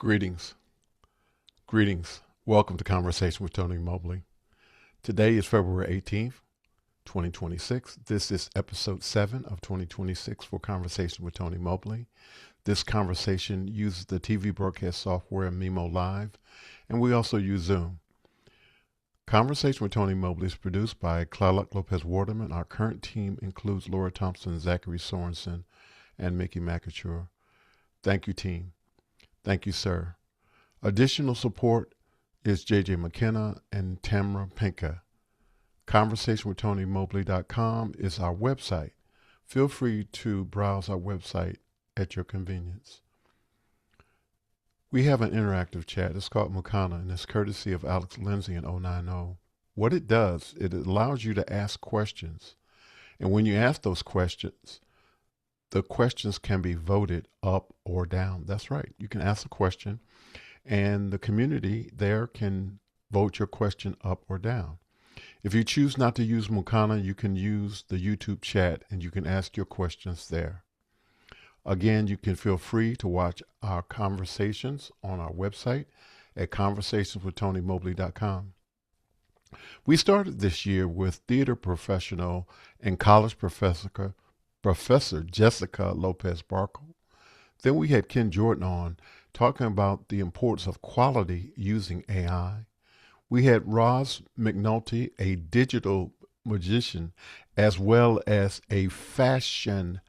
Greetings. Greetings. Welcome to Conversation with Tony Mobley. Today is February 18th, 2026. This is episode 7 of 2026 for Conversation with Tony Mobley. This conversation uses the TV broadcast software Mimo Live, and we also use Zoom. Conversation with Tony Mobley is produced by Clark Lopez Waterman. Our current team includes Laura Thompson, Zachary Sorensen, and Mickey McAture. Thank you, team. Thank you, sir. Additional support is JJ McKenna and Tamara Pinka. ConversationWithTonyMobley.com is our website. Feel free to browse our website at your convenience. We have an interactive chat. It's called Mukana, and it's courtesy of Alex Lindsay in 090. What it does, it allows you to ask questions. And when you ask those questions, the questions can be voted up or down. That's right. You can ask a question, and the community there can vote your question up or down. If you choose not to use Mukana, you can use the YouTube chat, and you can ask your questions there. Again, you can feel free to watch our conversations on our website at conversationswithTonyMobley.com. We started this year with theater professional and college Professor Jessica Lopez Barkle. Then we had Ken Jordan on talking about the importance of quality using AI. We had Roz McNulty, a digital magician, as well as a fashion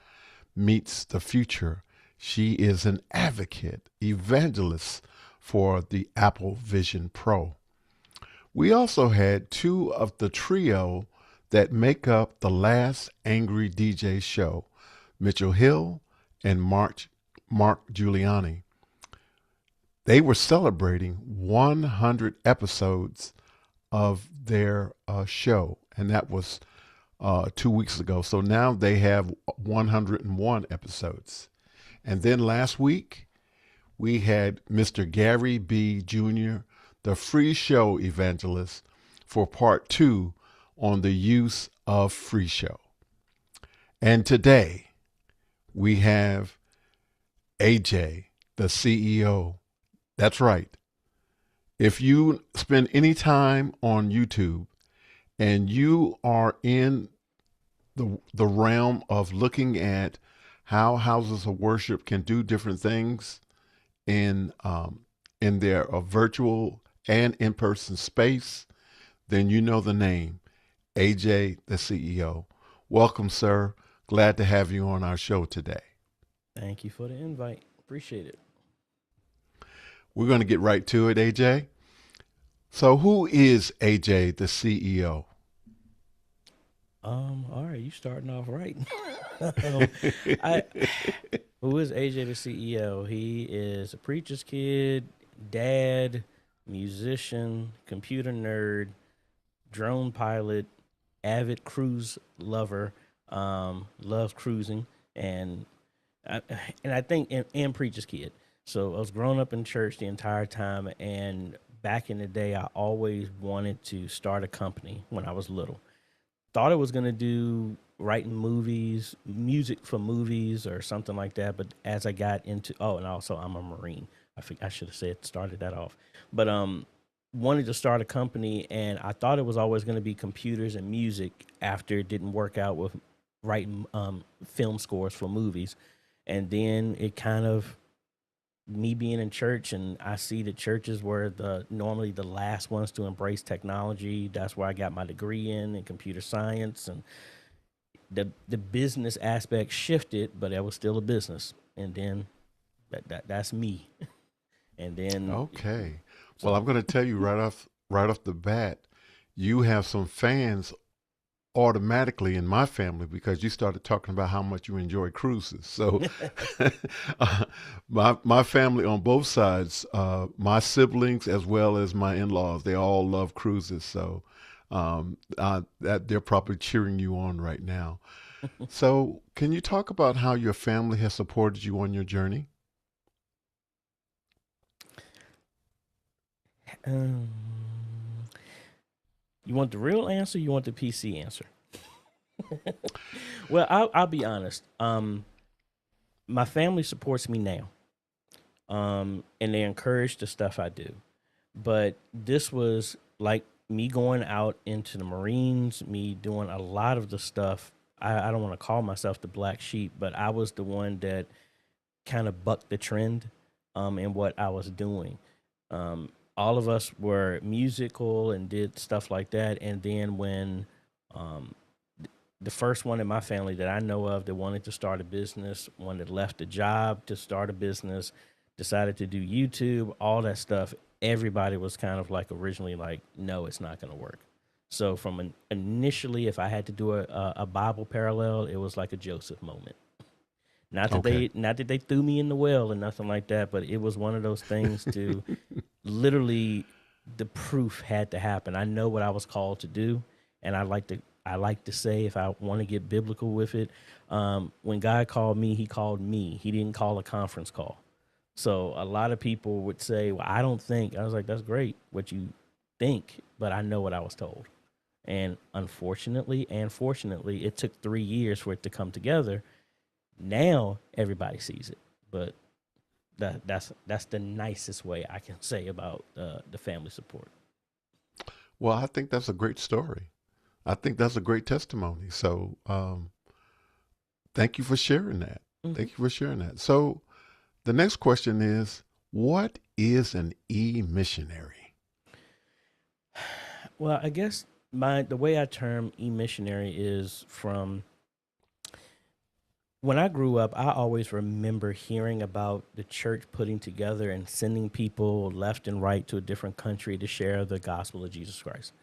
meets the future. She is an advocate, evangelist for the Apple Vision Pro. We also had two of the trio that make up the last Angry DJ show, Mitchell Hill and Mark Giuliani. They were celebrating 100 episodes of their show, and that was 2 weeks ago. So now they have 101 episodes. And then last week, we had Mr. Gary B. Jr., the free show evangelist, for part 2 on the use of free show. And today we have AJay, the CEO. That's right. If you spend any time on YouTube and you are in the realm of looking at how houses of worship can do different things in their virtual and in-person space, then you know the name. AJay, the CEO. Welcome, sir. Glad to have you on our show today. Thank you for the invite. Appreciate it. We're going to get right to it, AJay. So who is AJay, the CEO? All right, you starting off right. Who is AJay the CEO? He is a preacher's kid, dad, musician, computer nerd, drone pilot, avid cruise lover, loves cruising, and I think and preacher's kid. So I was growing up in church the entire time, and back in the day, I always wanted to start a company when I was little. Thought I was gonna do writing movies, music for movies, or something like that. But as I got into, and also I'm a Marine. I should have started that off, but wanted to start a company, and I thought it was always going to be computers and music after it didn't work out with writing film scores for movies. And then it kind of, me being in church, and I see that churches were normally the last ones to embrace technology. That's where I got my degree in computer science, and the business aspect shifted, but it was still a business. And then that's me. And then Okay. Well, I'm going to tell you right off the bat, you have some fans automatically in my family because you started talking about how much you enjoy cruises. So my family on both sides, my siblings as well as my in-laws, they all love cruises. So that they're probably cheering you on right now. So can you talk about how your family has supported you on your journey? Um, you want the real answer? You want the PC answer? Well, I'll be honest. My family supports me now. And they encourage the stuff I do. But this was like me going out into the Marines, me doing a lot of the stuff. I don't want to call myself the black sheep, but I was the one that kind of bucked the trend in what I was doing. All of us were musical and did stuff like that. And then when um, the first one in my family that I know of that wanted to start a business, one that left a job to start a business, decided to do YouTube, all that stuff, everybody was kind of like originally like, no, it's not going to work. So from initially, if I had to do a Bible parallel, it was like a Joseph moment. Okay. Not that they threw me in the well or nothing like that, but it was one of those things to literally the proof had to happen. I know what I was called to do, and I like to say if I want to get biblical with it, when God called me, He called me. He didn't call a conference call. So a lot of people would say, "Well, I don't think." I was like, "That's great what you think, but I know what I was told." And unfortunately and fortunately, it took 3 years for it to come together. Now everybody sees it, but that's the nicest way I can say about the family support. Well, I think that's a great story. I think that's a great testimony. So, thank you for sharing that. Hmm. Thank you for sharing that. So, the next question is, what is an e-missionary? Well, I guess the way I term emissionary is from when I grew up. I always remember hearing about the church putting together and sending people left and right to a different country to share the gospel of Jesus Christ.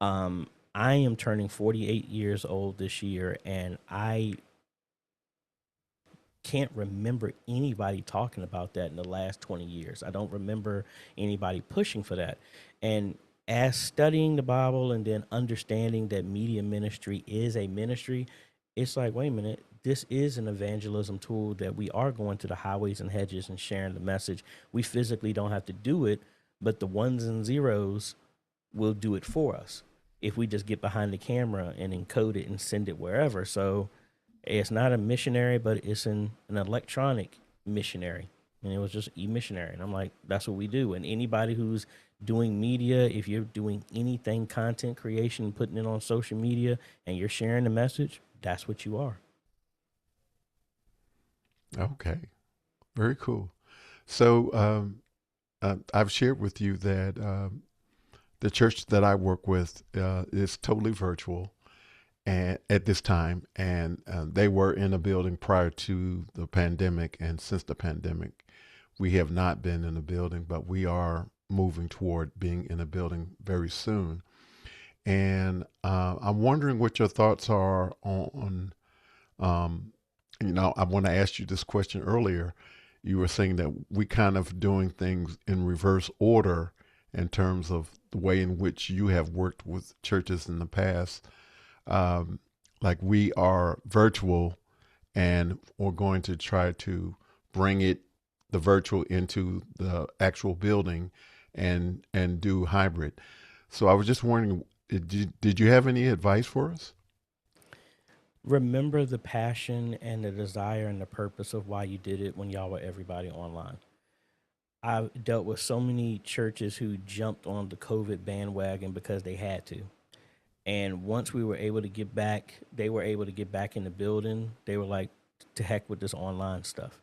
Um, I am turning 48 years old this year, and I can't remember anybody talking about that in the last 20 years. I don't remember anybody pushing for that. And as studying the Bible and then understanding that media ministry is a ministry, it's like, wait a minute, this is an evangelism tool that we are going to the highways and hedges and sharing the message. We physically don't have to do it, but the ones and zeros will do it for us if we just get behind the camera and encode it and send it wherever. So it's not a missionary, but it's an electronic missionary. And it was just e-missionary. And I'm like, that's what we do. And anybody who's doing media, if you're doing anything, content creation, putting it on social media, and you're sharing the message, that's what you are. Okay, very cool. So, I've shared with you that the church that I work with is totally virtual and at this time, and they were in a building prior to the pandemic, and since the pandemic, we have not been in a building, but we are moving toward being in a building very soon. And I'm wondering what your thoughts are on, um, I want to ask you this question earlier. You were saying that we kind of doing things in reverse order in terms of the way in which you have worked with churches in the past. Um, like we are virtual and we're going to try to bring the virtual into the actual building and do hybrid. So I was just wondering, did you have any advice for us? Remember the passion and the desire and the purpose of why you did it when y'all were everybody online. I've dealt with so many churches who jumped on the COVID bandwagon because they had to. And once we were able to get back, they were able to get back in the building. They were like, to heck with this online stuff.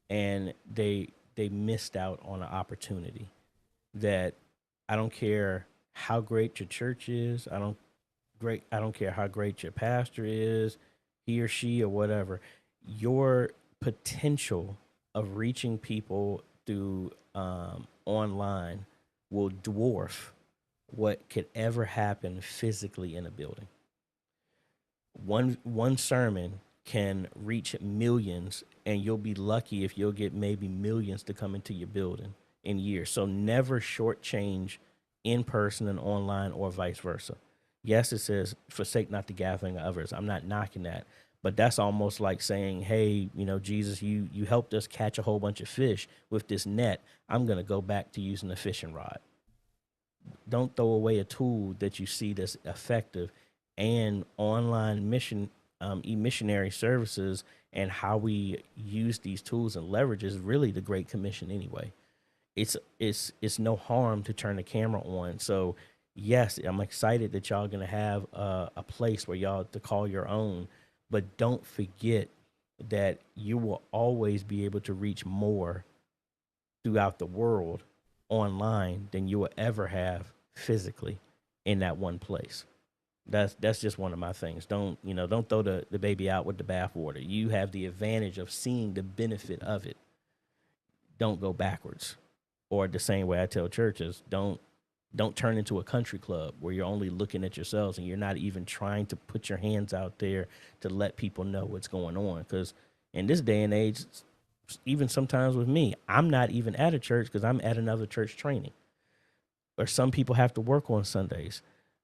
And they missed out on an opportunity that I don't care how great your church is. I don't care how great your pastor is, he or she or whatever. Your potential of reaching people through online will dwarf what could ever happen physically in a building. One sermon can reach millions, and you'll be lucky if you'll get maybe millions to come into your building in years. So never shortchange in person and online or vice versa. Yes, it says forsake not the gathering of others. I'm not knocking that. But that's almost like saying, hey, Jesus, you helped us catch a whole bunch of fish with this net. I'm gonna go back to using a fishing rod. Don't throw away a tool that you see that's effective. And online emissionary services and how we use these tools and leverage is really the Great Commission anyway. It's no harm to turn the camera on. So yes, I'm excited that y'all gonna have a place where y'all to call your own, but don't forget that you will always be able to reach more throughout the world online than you will ever have physically in that one place. That's just one of my things. Don't throw the baby out with the bathwater. You have the advantage of seeing the benefit of it. Don't go backwards. Or the same way I tell churches, don't turn into a country club where you're only looking at yourselves and you're not even trying to put your hands out there to let people know what's going on. Because in this day and age, even sometimes with me, I'm not even at a church because I'm at another church training. Or some people have to work on Sundays.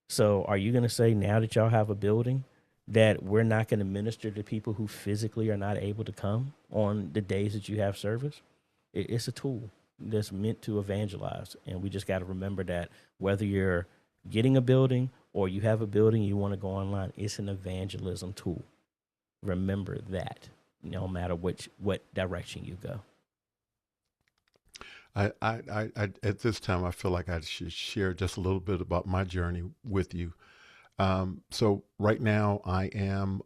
So are you going to say now that y'all have a building that we're not going to minister to people who physically are not able to come on the days that you have service? It's a tool that's meant to evangelize. And we just got to remember that whether you're getting a building or you have a building, you want to go online, it's an evangelism tool. Remember that no matter what direction you go. At this time, I feel like I should share just a little bit about my journey with you. So right now, I am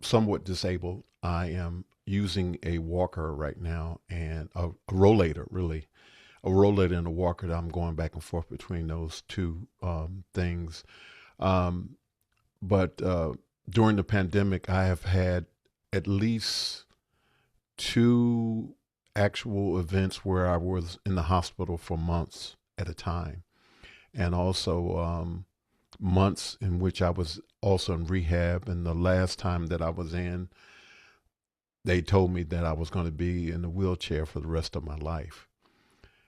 somewhat disabled. I am using a walker right now and a rollator, really, a rollator and a walker. That I'm going back and forth between those two things. Um, but during the pandemic, I have had at least two actual events where I was in the hospital for months at a time, and also months in which I was also in rehab. And the last time that I was in, they told me that I was going to be in a wheelchair for the rest of my life.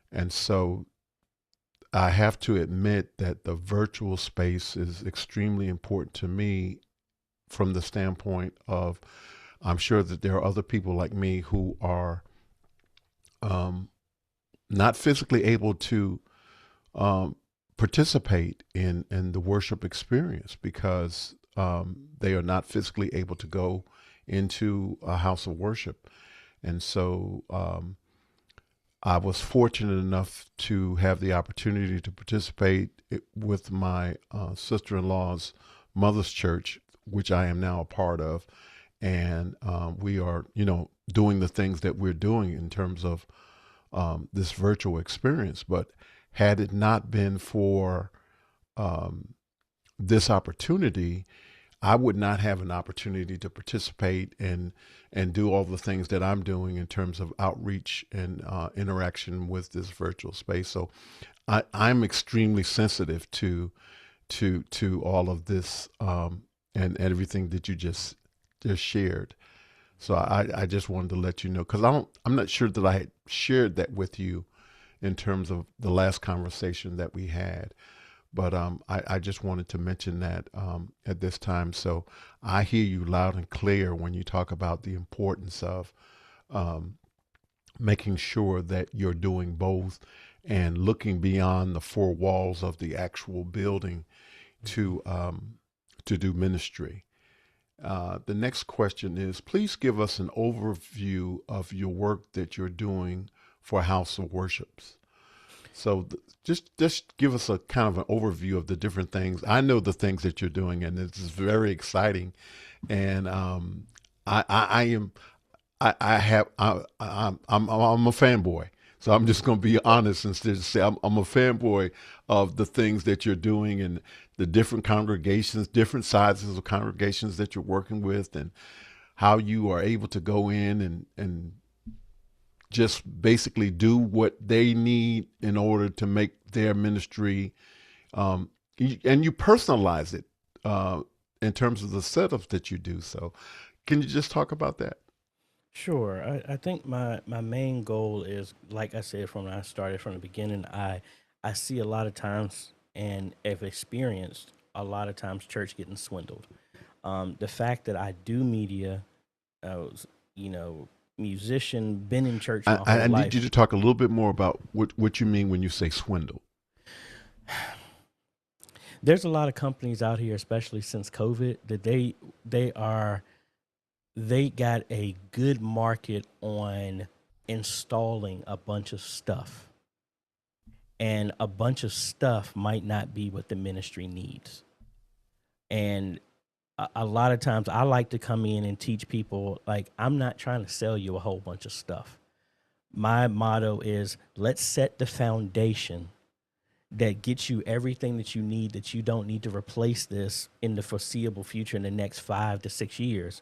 And so I have to admit that the virtual space is extremely important to me from the standpoint of I'm sure that there are other people like me who are um, not physically able to um, participate in the worship experience because they are not physically able to go into a house of worship. And so I was fortunate enough to have the opportunity to participate with my sister-in-law's mother's church, which I am now a part of. And we are, doing the things that we're doing in terms of this virtual experience. But had it not been for um, this opportunity, I would not have an opportunity to participate and do all the things that I'm doing in terms of outreach and interaction with this virtual space. So I'm extremely sensitive to all of this and everything that you just shared. So I just wanted to let you know because I'm not sure that I had shared that with you in terms of the last conversation that we had. But I just wanted to mention that at this time. So I hear you loud and clear when you talk about the importance of um, making sure that you're doing both and looking beyond the four walls of the actual building to do ministry. The next question is please give us an overview of your work that you're doing for House of Worships. So just give us a kind of an overview of the different things. I know the things that you're doing, and it's very exciting. And I am I have I'm a fanboy. So I'm just going to be honest and just say I'm a fanboy of the things that you're doing and the different congregations, different sizes of congregations that you're working with, and how you are able to go in and just basically do what they need in order to make their ministry, um, and you personalize it in terms of the setups that you do. So, can you just talk about that? Sure. I think my main goal is, like I said, from when I started from the beginning, I see a lot of times and have experienced a lot of times church getting swindled. The fact that I do media, was, you know, musician, been in church my I whole need you life. to talk a little bit more about what you mean when you say swindle. There's a lot of companies out here, especially since COVID, that they are they got a good market on installing a bunch of stuff, and a bunch of stuff might not be what the ministry needs. And a lot of times I like to come in and teach people, like, I'm not trying to sell you a whole bunch of stuff. My motto is, let's set the foundation that gets you everything that you need, that you don't need to replace this in the foreseeable future in the next 5 to 6 years.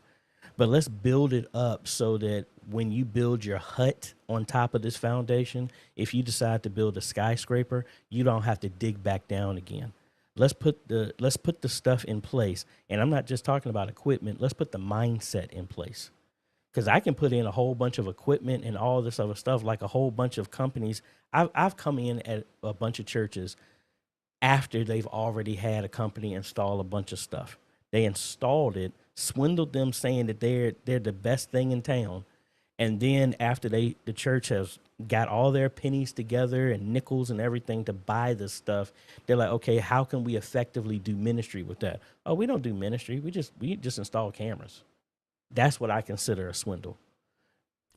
But let's build it up so that when you build your hut on top of this foundation, if you decide to build a skyscraper, you don't have to dig back down again. Let's put the stuff in place. And I'm not just talking about equipment. Let's put the mindset in place. Because I can put in a whole bunch of equipment and all this other stuff, like a whole bunch of companies. I've come in at a bunch of churches after they've already had a company install a bunch of stuff. They installed it, swindled them saying that they're the best thing in town. And then after the church has got all their pennies together and nickels and everything to buy this stuff, they're like, okay, how can we effectively do ministry with that? Oh, we don't do ministry. We just install cameras. That's what I consider a swindle.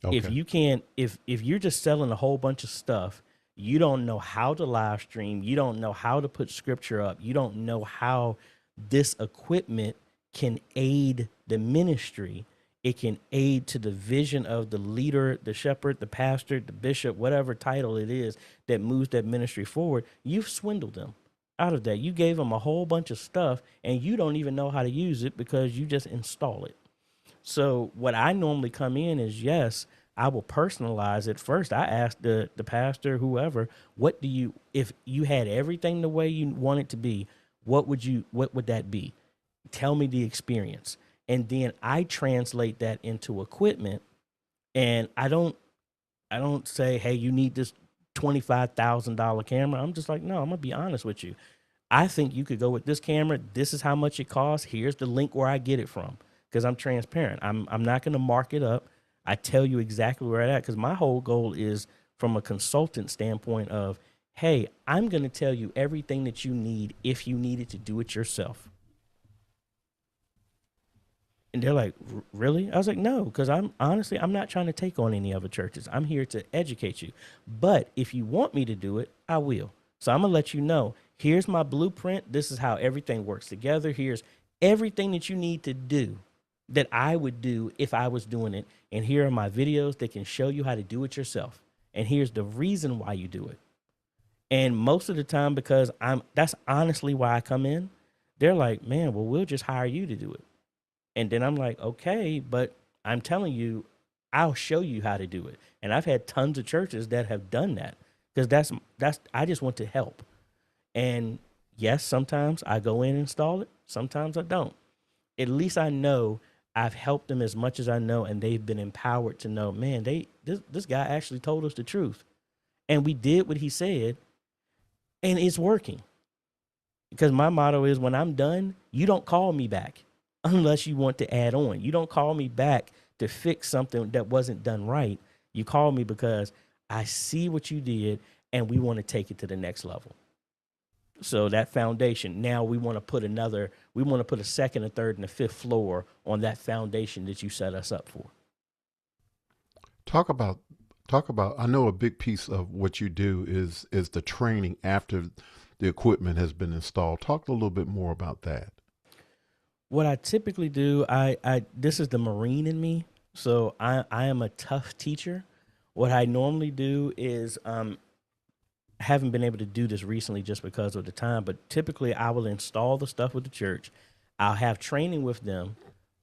If Okay. you can't, if you're just selling a whole bunch of stuff, you don't know how to live stream, you don't know how to put scripture up, you don't know how this equipment can aid the ministry. It can aid to the vision of the leader, the shepherd, the pastor, the bishop, whatever title it is that moves that ministry forward. You've swindled them out of that. You gave them a whole bunch of stuff and you don't even know how to use it because you just install it. So what I normally come in is, yes, I will personalize it. First, I ask the pastor, whoever, what do you, if you had everything the way you want it to be, what would that be? Tell me the experience. And then I translate that into equipment. And I don't say, hey, you need this $25,000 camera. I'm just like, no, I'm gonna be honest with you. I think you could go with this camera. This is how much it costs. Here's the link where I get it from, because I'm transparent. I'm not going to mark it up. I tell you exactly where it's at, because my whole goal is from a consultant standpoint of, hey, I'm going to tell you everything that you need if you needed to do it yourself. And they're like, really? I was like, no, because I'm not trying to take on any other churches. I'm here to educate you. But if you want me to do it, I will. So I'm going to let you know, here's my blueprint. This is how everything works together. Here's everything that you need to do that I would do if I was doing it. And here are my videos that can show you how to do it yourself. And here's the reason why you do it. And most of the time, because that's honestly why I come in, they're like, man, well, we'll just hire you to do it. And then I'm like, okay, but I'm telling you, I'll show you how to do it. And I've had tons of churches that have done that, because that's I just want to help. And yes, sometimes I go in and install it. Sometimes I don't. At least I know I've helped them as much as I know, and they've been empowered to know, man, this guy actually told us the truth, and we did what he said, and it's working. Because my motto is, when I'm done, you don't call me back unless you want to add on. You don't call me back to fix something that wasn't done right. You call me because I see what you did and we want to take it to the next level. So that foundation, now we want to put a second, a third, and a fifth floor on that foundation that you set us up for. Talk about talk about. I know a big piece of what you do is the training after the equipment has been installed. Talk a little bit more about that. What I typically do, I this is the Marine in me. So I am a tough teacher. What I normally do is, haven't been able to do this recently just because of the time, but typically I will install the stuff with the church. I'll have training with them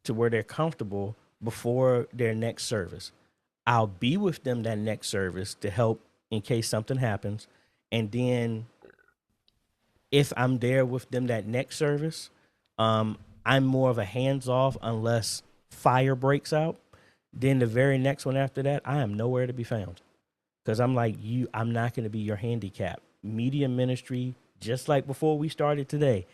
to where they're comfortable before their next service. I'll be with them that next service to help in case something happens. And then if I'm there with them that next service, um, I'm more of a hands off unless fire breaks out. Then the very next one after that, I am nowhere to be found, because I'm like, I'm not going to be your handicap. Media ministry, just like before we started today,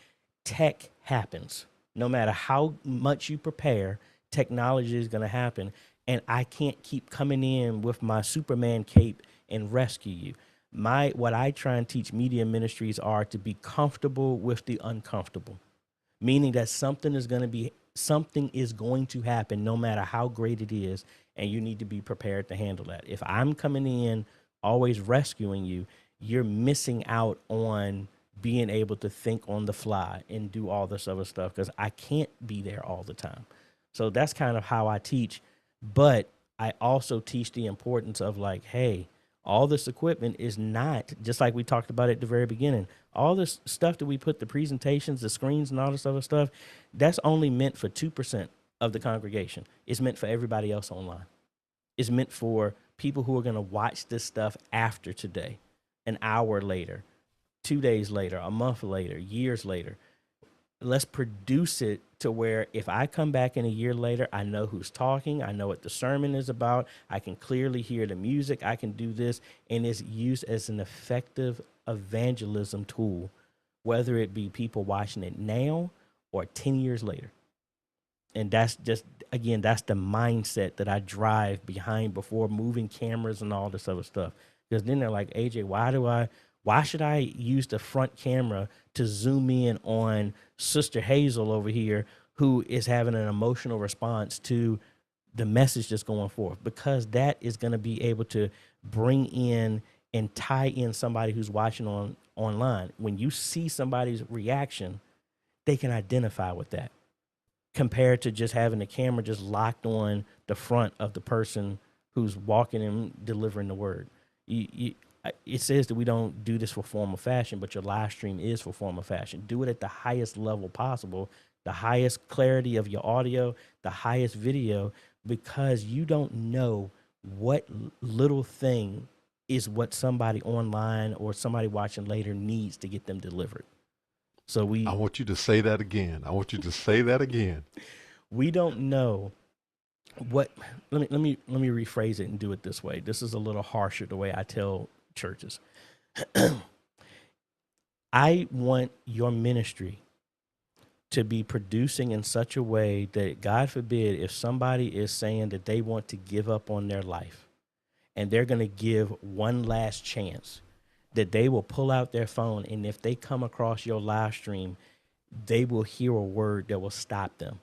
tech happens. No matter how much you prepare, technology is going to happen. And I can't keep coming in with my Superman cape and rescue you. What I try and teach media ministries are to be comfortable with the uncomfortable, meaning that something is going to happen no matter how great it is, and you need to be prepared to handle that. If I'm coming in always rescuing you, you're missing out on being able to think on the fly and do all this other stuff because I can't be there all the time. So that's kind of how I teach. But I also teach the importance of, like, hey, all this equipment is not, just like we talked about at the very beginning, all this stuff that we put, the presentations, the screens, and all this other stuff, that's only meant for 2% of the congregation. It's meant for everybody else online. It's meant for people who are going to watch this stuff after today, an hour later, 2 days later, a month later, years later. Let's produce it to where if I come back in a year later, I know who's talking, I know what the sermon is about, I can clearly hear the music, I can do this, and it's used as an effective evangelism tool, whether it be people watching it now or 10 years later. And that's just, again, that's the mindset that I drive behind before moving cameras and all this other stuff. Because then they're like, AJ, why should I use the front camera to zoom in on Sister Hazel over here, who is having an emotional response to the message that's going forth? Because that is going to be able to bring in and tie in somebody who's watching online. When you see somebody's reaction, they can identify with that, compared to just having the camera just locked on the front of the person who's walking and delivering the word. It says that we don't do this for form or fashion, but your live stream is for form or fashion. Do it at the highest level possible, the highest clarity of your audio, the highest video, because you don't know what little thing is what somebody online or somebody watching later needs to get them delivered. So I want you to say that again. I want you to say that again. We don't know what. Let me rephrase it and do it this way. This is a little harsher the way I tell churches. I want your ministry to be producing in such a way that, God forbid, if somebody is saying that they want to give up on their life and they're going to give one last chance, that they will pull out their phone, and if they come across your live stream, they will hear a word that will stop them.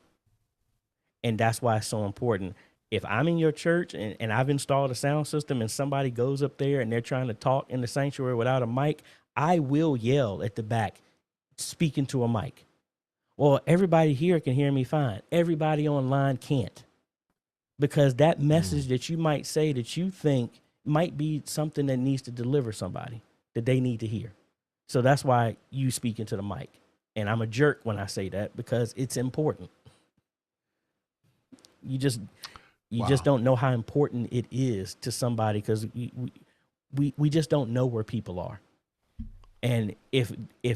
And that's why it's so important. If I'm in your church and I've installed a sound system and somebody goes up there and they're trying to talk in the sanctuary without a mic, I will yell at the back, speaking to a mic. Well, everybody here can hear me fine. Everybody online can't. Because that message that you might say that you think might be something that needs to deliver somebody, that they need to hear. So that's why you speak into the mic. And I'm a jerk when I say that because it's important. You just don't know how important it is to somebody, because we just don't know where people are. And if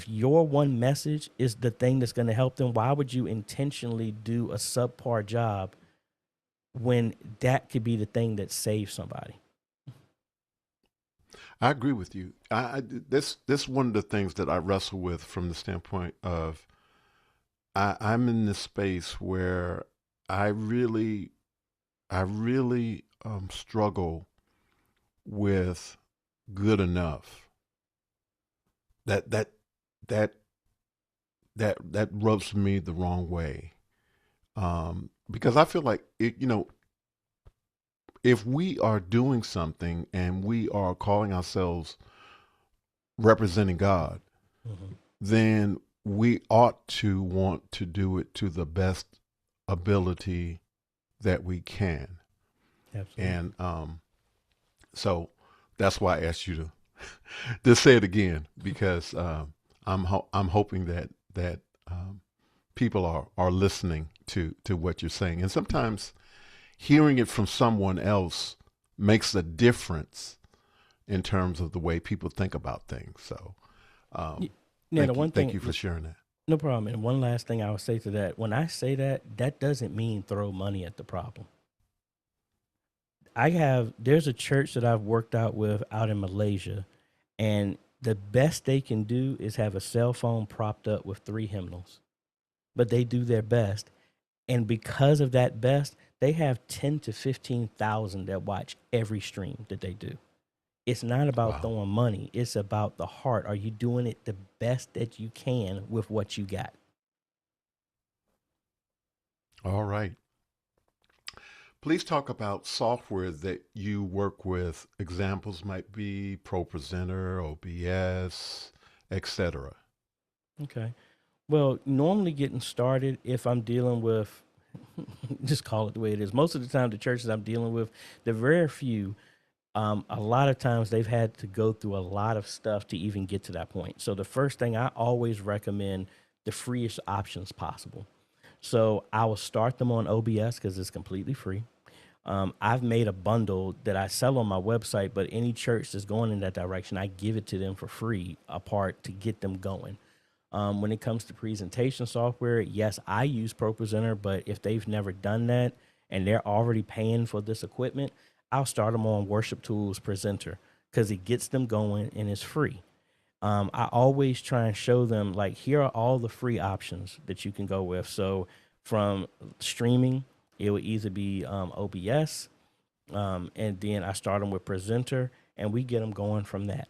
your one message is the thing that's going to help them, why would you intentionally do a subpar job when that could be the thing that saves somebody? I agree with you. This one of the things that I wrestle with from the standpoint of I'm in this space where I really struggle with good enough. That rubs me the wrong way, because I feel like if we are doing something and we are calling ourselves representing God, Mm-hmm. then we ought to want to do it to the best ability that we can. Absolutely. And so that's why I asked you to just say it again, because I'm hoping that people are listening to what you're saying, and sometimes hearing it from someone else makes a difference in terms of the way people think about things. So thank you for sharing that. No problem. And one last thing I would say to that: when I say that, that doesn't mean throw money at the problem. There's a church that I've worked out with out in Malaysia, and the best they can do is have a cell phone propped up with 3 hymnals, but they do their best. And because of that best, they have 10 to 15,000 that watch every stream that they do. It's not about Wow. throwing money. It's about the heart. Are you doing it the best that you can with what you got? All right. Please talk about software that you work with. Examples might be ProPresenter, OBS, etc. Okay. Well, normally getting started, if I'm dealing with, just call it the way it is. Most of the time, the churches I'm dealing with, they're very few. A lot of times they've had to go through a lot of stuff to even get to that point. So the first thing I always recommend the freest options possible. So I will start them on OBS because it's completely free. I've made a bundle that I sell on my website, but any church that's going in that direction, I give it to them for free apart to get them going. When it comes to presentation software, yes, I use ProPresenter, but if they've never done that and they're already paying for this equipment, I'll start them on Worship Tools Presenter because it gets them going and it's free. I always try and show them like here are all the free options that you can go with. So from streaming, it would either be OBS, and then I start them with Presenter, and we get them going from that.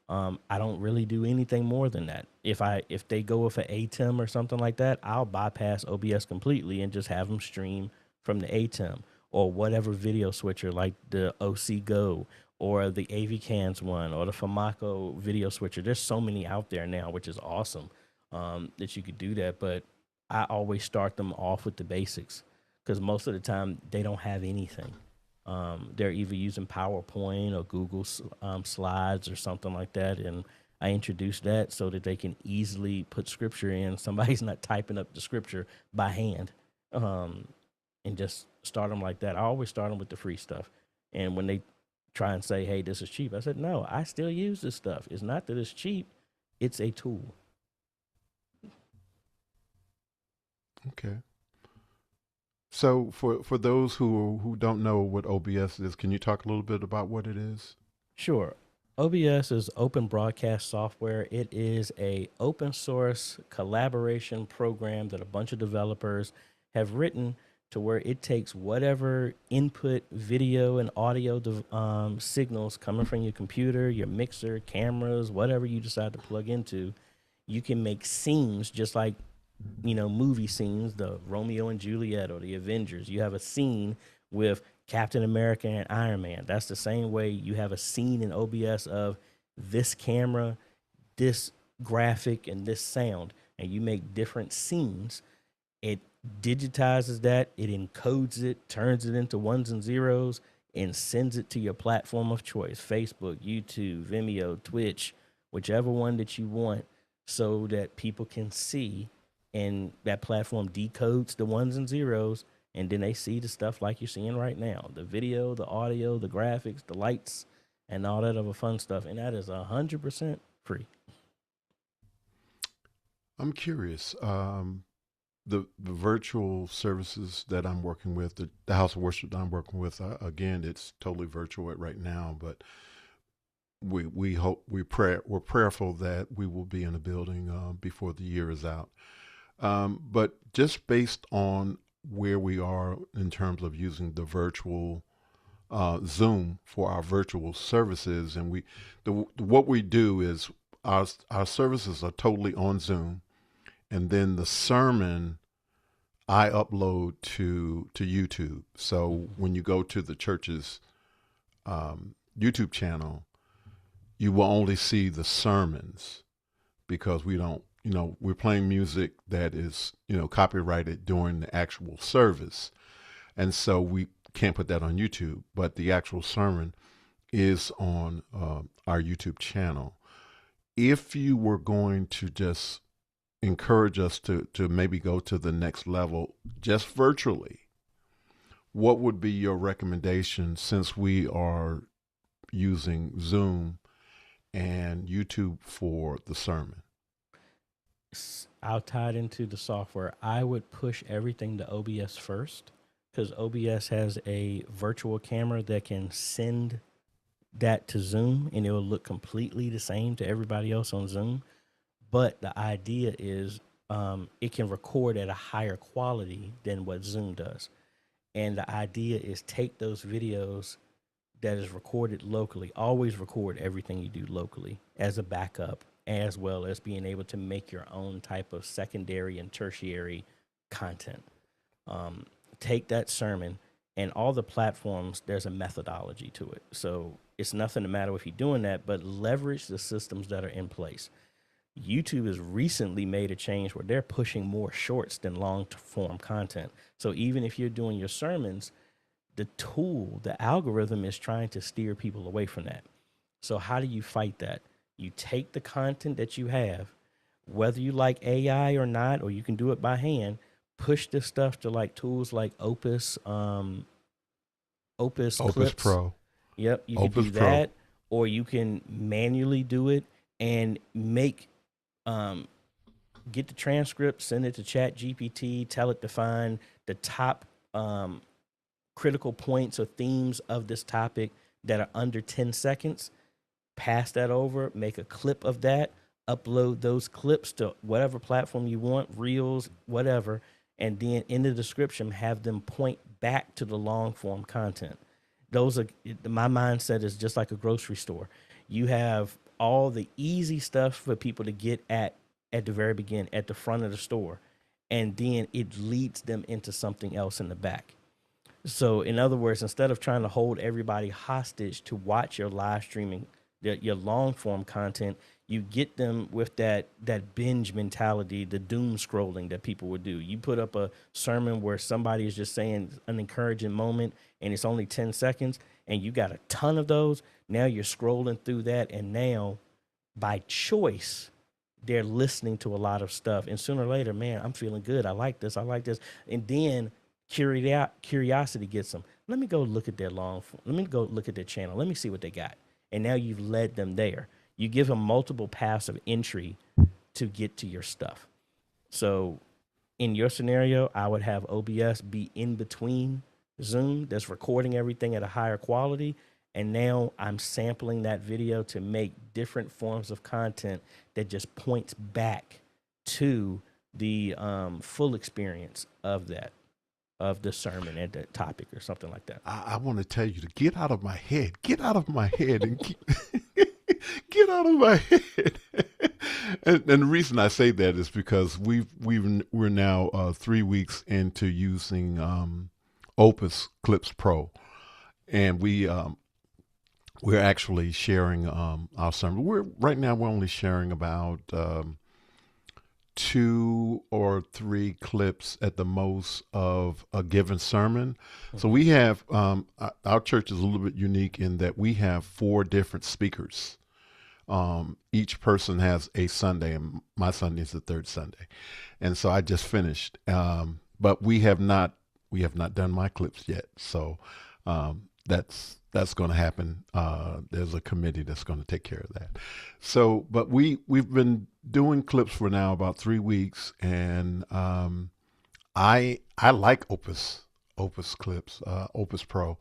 I don't really do anything more than that. If they go with an ATEM or something like that, I'll bypass OBS completely and just have them stream from the ATEM or whatever video switcher like the OC Go or the AVCans one or the Famaco video switcher. There's so many out there now, which is awesome that you could do that. But I always start them off with the basics because most of the time they don't have anything. They're either using PowerPoint or Google Slides or something like that. And I introduced that so that they can easily put scripture in. Somebody's not typing up the scripture by hand, um, and just start them like that. I always start them with the free stuff. And when they try and say, hey, this is cheap, I said, no, I still use this stuff. It's not that it's cheap, it's a tool. Okay. So for those who don't know what OBS is, can you talk a little bit about what it is? Sure. OBS is open broadcast software. It is a open source collaboration program that a bunch of developers have written to where it takes whatever input video and audio signals coming from your computer, your mixer, cameras, whatever you decide to plug into. You can make scenes just like movie scenes, the Romeo and Juliet or the Avengers. You have a scene with Captain America and Iron Man. That's the same way you have a scene in OBS of this camera, this graphic, and this sound, and you make different scenes. It digitizes that, it encodes it, turns it into ones and zeros, and sends it to your platform of choice: Facebook, YouTube, Vimeo, Twitch, whichever one that you want, so that people can see. And that platform decodes the ones and zeros, and then they see the stuff like you're seeing right now: the video, the audio, the graphics, the lights, and all that other fun stuff. And that is 100% free. I'm curious. The virtual services that I'm working with, the house of worship that I'm working with, again, it's totally virtual right now, but we hope we're prayerful that we will be in the building before the year is out. But just based on where we are in terms of using the virtual Zoom for our virtual services, and what we do is our services are totally on Zoom, and then the sermon I upload to YouTube. So when you go to the church's YouTube channel, you will only see the sermons because we don't, we're playing music that is, copyrighted during the actual service. And so we can't put that on YouTube, but the actual sermon is on our YouTube channel. If you were going to just encourage us to maybe go to the next level just virtually, what would be your recommendation since we are using Zoom and YouTube for the sermon? I'll tie it into the software. I would push everything to OBS first because OBS has a virtual camera that can send that to Zoom and it will look completely the same to everybody else on Zoom. But the idea is it can record at a higher quality than what Zoom does. And the idea is take those videos, that is recorded locally. Always record everything you do locally as a backup, as well as being able to make your own type of secondary and tertiary content. um, Take that sermon, and all the platforms, there's a methodology to it. So it's nothing to matter if you're doing that, but leverage the systems that are in place. YouTube has recently made a change where they're pushing more shorts than long form content. So even if you're doing your sermons, the tool, the algorithm is trying to steer people away from that. So how do you fight that? You take the content that you have, whether you like AI or not, or you can do it by hand, push this stuff to like tools like Opus Opus Clips. Pro. Yep, you could Opus do Pro. that, or you can manually do it and make um, get the transcript, send it to Chat GPT, tell it to find the top um, critical points or themes of this topic that are under 10 seconds. Pass that over, make a clip of that, upload those clips to whatever platform you want, Reels, whatever, and then in the description have them point back to the long form content. Those are my mindset is just like a grocery store. You have all the easy stuff for people to get at the very beginning, at the front of the store, and then it leads them into something else in the back. So, in other words, instead of trying to hold everybody hostage to watch your live streaming, your long form content, you get them with that binge mentality, the doom scrolling that people would do. You put up a sermon where somebody is just saying an encouraging moment, and it's only 10 seconds, and you got a ton of those. Now you're scrolling through that, and now by choice, they're listening to a lot of stuff. And sooner or later, man, I'm feeling good. I like this. I like this. And then curiosity gets them. Let me go look at their let me go look at their channel. Let me see what they got. And now you've led them there. You give them multiple paths of entry to get to your stuff. So in your scenario, I would have OBS be in between Zoom that's recording everything at a higher quality. And now I'm sampling that video to make different forms of content that just points back to the full experience of that, of the sermon and the topic or something like that. I want to tell you to get out of my head. Get out of my head and keep, get out of my head. And the reason I say that is because we're now 3 weeks into using Opus Clips Pro, and we're actually sharing our sermon. We're only sharing about 2 or 3 clips at the most of a given sermon. So we have our church is a little bit unique in that we have 4 different speakers. Each person has a Sunday, and my Sunday is the third Sunday, and so I just finished. But we have not done my clips yet, so that's going to happen. There's a committee that's going to take care of that. So, but we've been doing clips for now about 3 weeks, and I like Opus Clips, Opus Pro.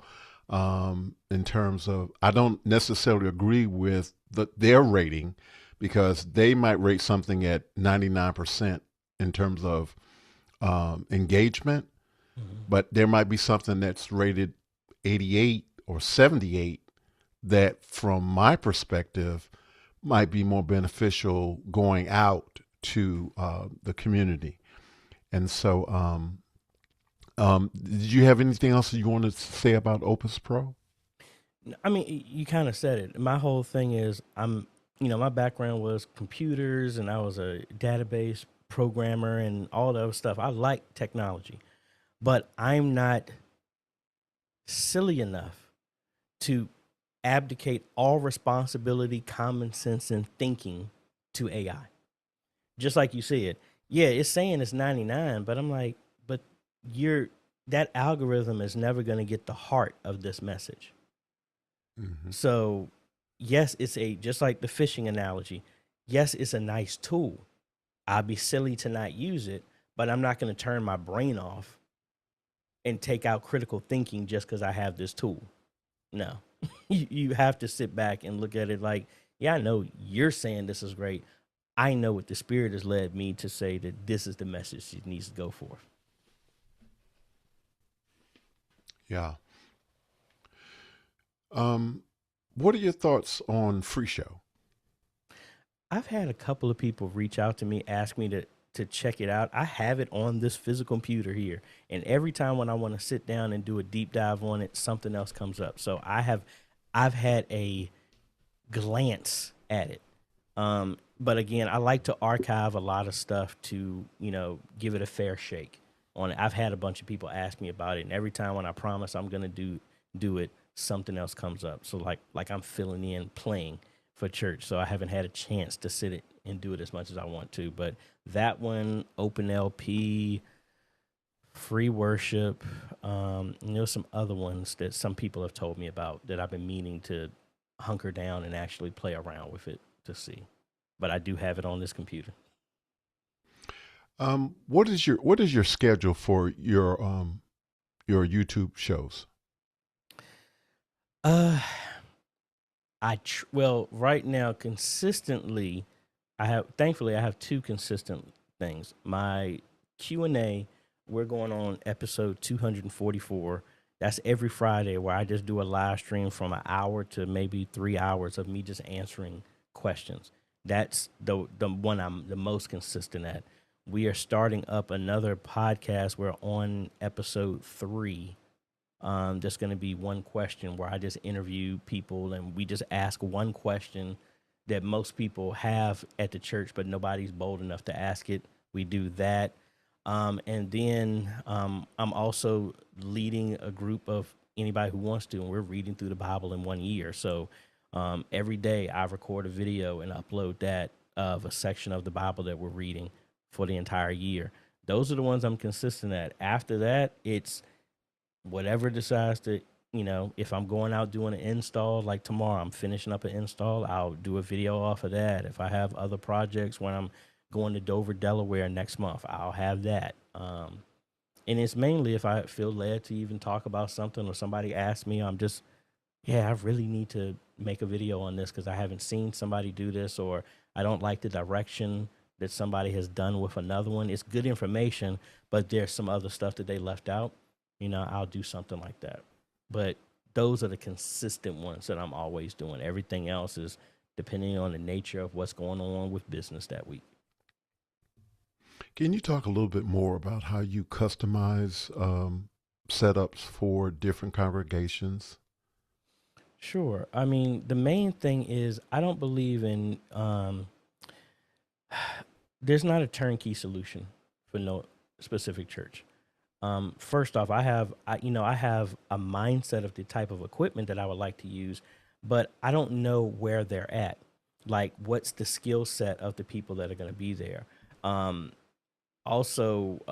In terms of, I don't necessarily agree with their rating because they might rate something at 99% in terms of engagement, but there might be something that's rated 88 or 78 that, from my perspective, might be more beneficial going out to the community. And so, did you have anything else you wanted to say about Opus Pro? I mean, you kind of said it. My whole thing is my background was computers and I was a database programmer and all the other stuff. I like technology, but I'm not silly enough to abdicate all responsibility, common sense, and thinking to AI. Just like you said, yeah, it's saying it's 99, but I'm like, but that algorithm is never going to get the heart of this message. Mm-hmm. So, yes, it's just like the fishing analogy. Yes, it's a nice tool. I'd be silly to not use it, but I'm not going to turn my brain off and take out critical thinking just because I have this tool. No, you have to sit back and look at it like, yeah, I know you're saying this is great. I know what the Spirit has led me to say that this is the message it needs to go for. Yeah. Um, what are your thoughts on free show? I've had a couple of people reach out to me, ask me to check it out. I have it on this physical computer here, and every time when I want to sit down and do a deep dive on it, something else comes up. So I've had a glance at it. But again, I like to archive a lot of stuff to, give it a fair shake on it. I've had a bunch of people ask me about it, and every time when I promise I'm gonna do it, something else comes up. So like I'm filling in playing for church, so I haven't had a chance to sit it and do it as much as I want to. But that one, open LP, free worship, and there's some other ones that some people have told me about that I've been meaning to hunker down and actually play around with it to see. But I do have it on this computer. What is your schedule for your YouTube shows? Uh, well, right now consistently, thankfully I have two consistent things. My Q&A, we're going on episode 244. That's every Friday where I just do a live stream from an hour to maybe 3 hours of me just answering questions. That's the one I'm the most consistent at. We are starting up another podcast. We're on episode 3. There's going to be one question where I just interview people and we just ask one question that most people have at the church, but nobody's bold enough to ask it. We do that. And then I'm also leading a group of anybody who wants to, and we're reading through the Bible in 1 year. So every day I record a video and upload that of a section of the Bible that we're reading for the entire year. Those are the ones I'm consistent at. After that, it's whatever decides to, if I'm going out doing an install, like tomorrow I'm finishing up an install, I'll do a video off of that. If I have other projects when I'm going to Dover, Delaware next month, I'll have that. And it's mainly if I feel led to even talk about something or somebody asks me, I'm just, yeah, I really need to make a video on this because I haven't seen somebody do this, or I don't like the direction that somebody has done with another one. It's good information, but there's some other stuff that they left out. I'll do something like that. But those are the consistent ones that I'm always doing. Everything else is depending on the nature of what's going on with business that week. Can you talk a little bit more about how you customize setups for different congregations? Sure. I mean, the main thing is I don't believe in there's not a turnkey solution for no specific church. First off, I have a mindset of the type of equipment that I would like to use, but I don't know where they're at. Like, what's the skill set of the people that are going to be there? Um, Also,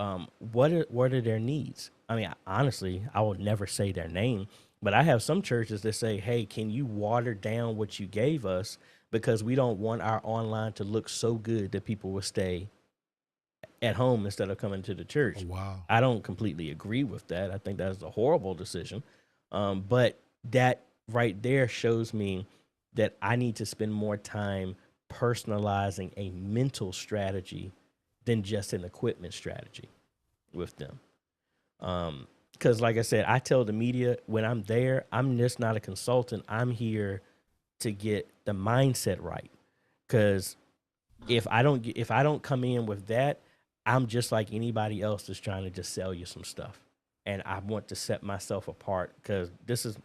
what are their needs? I mean, honestly, I will never say their name, but I have some churches that say, "Hey, can you water down what you gave us because we don't want our online to look so good that people will stay at home instead of coming to the Oh, church." wow. I don't completely agree with that. I think that's a horrible decision. But that right there shows me that I need to spend more time personalizing a mental strategy than just an equipment strategy with them. Because, like I said, I tell the media when I'm there, I'm just not a consultant. I'm here to get the mindset right. Because if I don't come in with that, I'm just like anybody else that's trying to just sell you some stuff. And I want to set myself apart because this is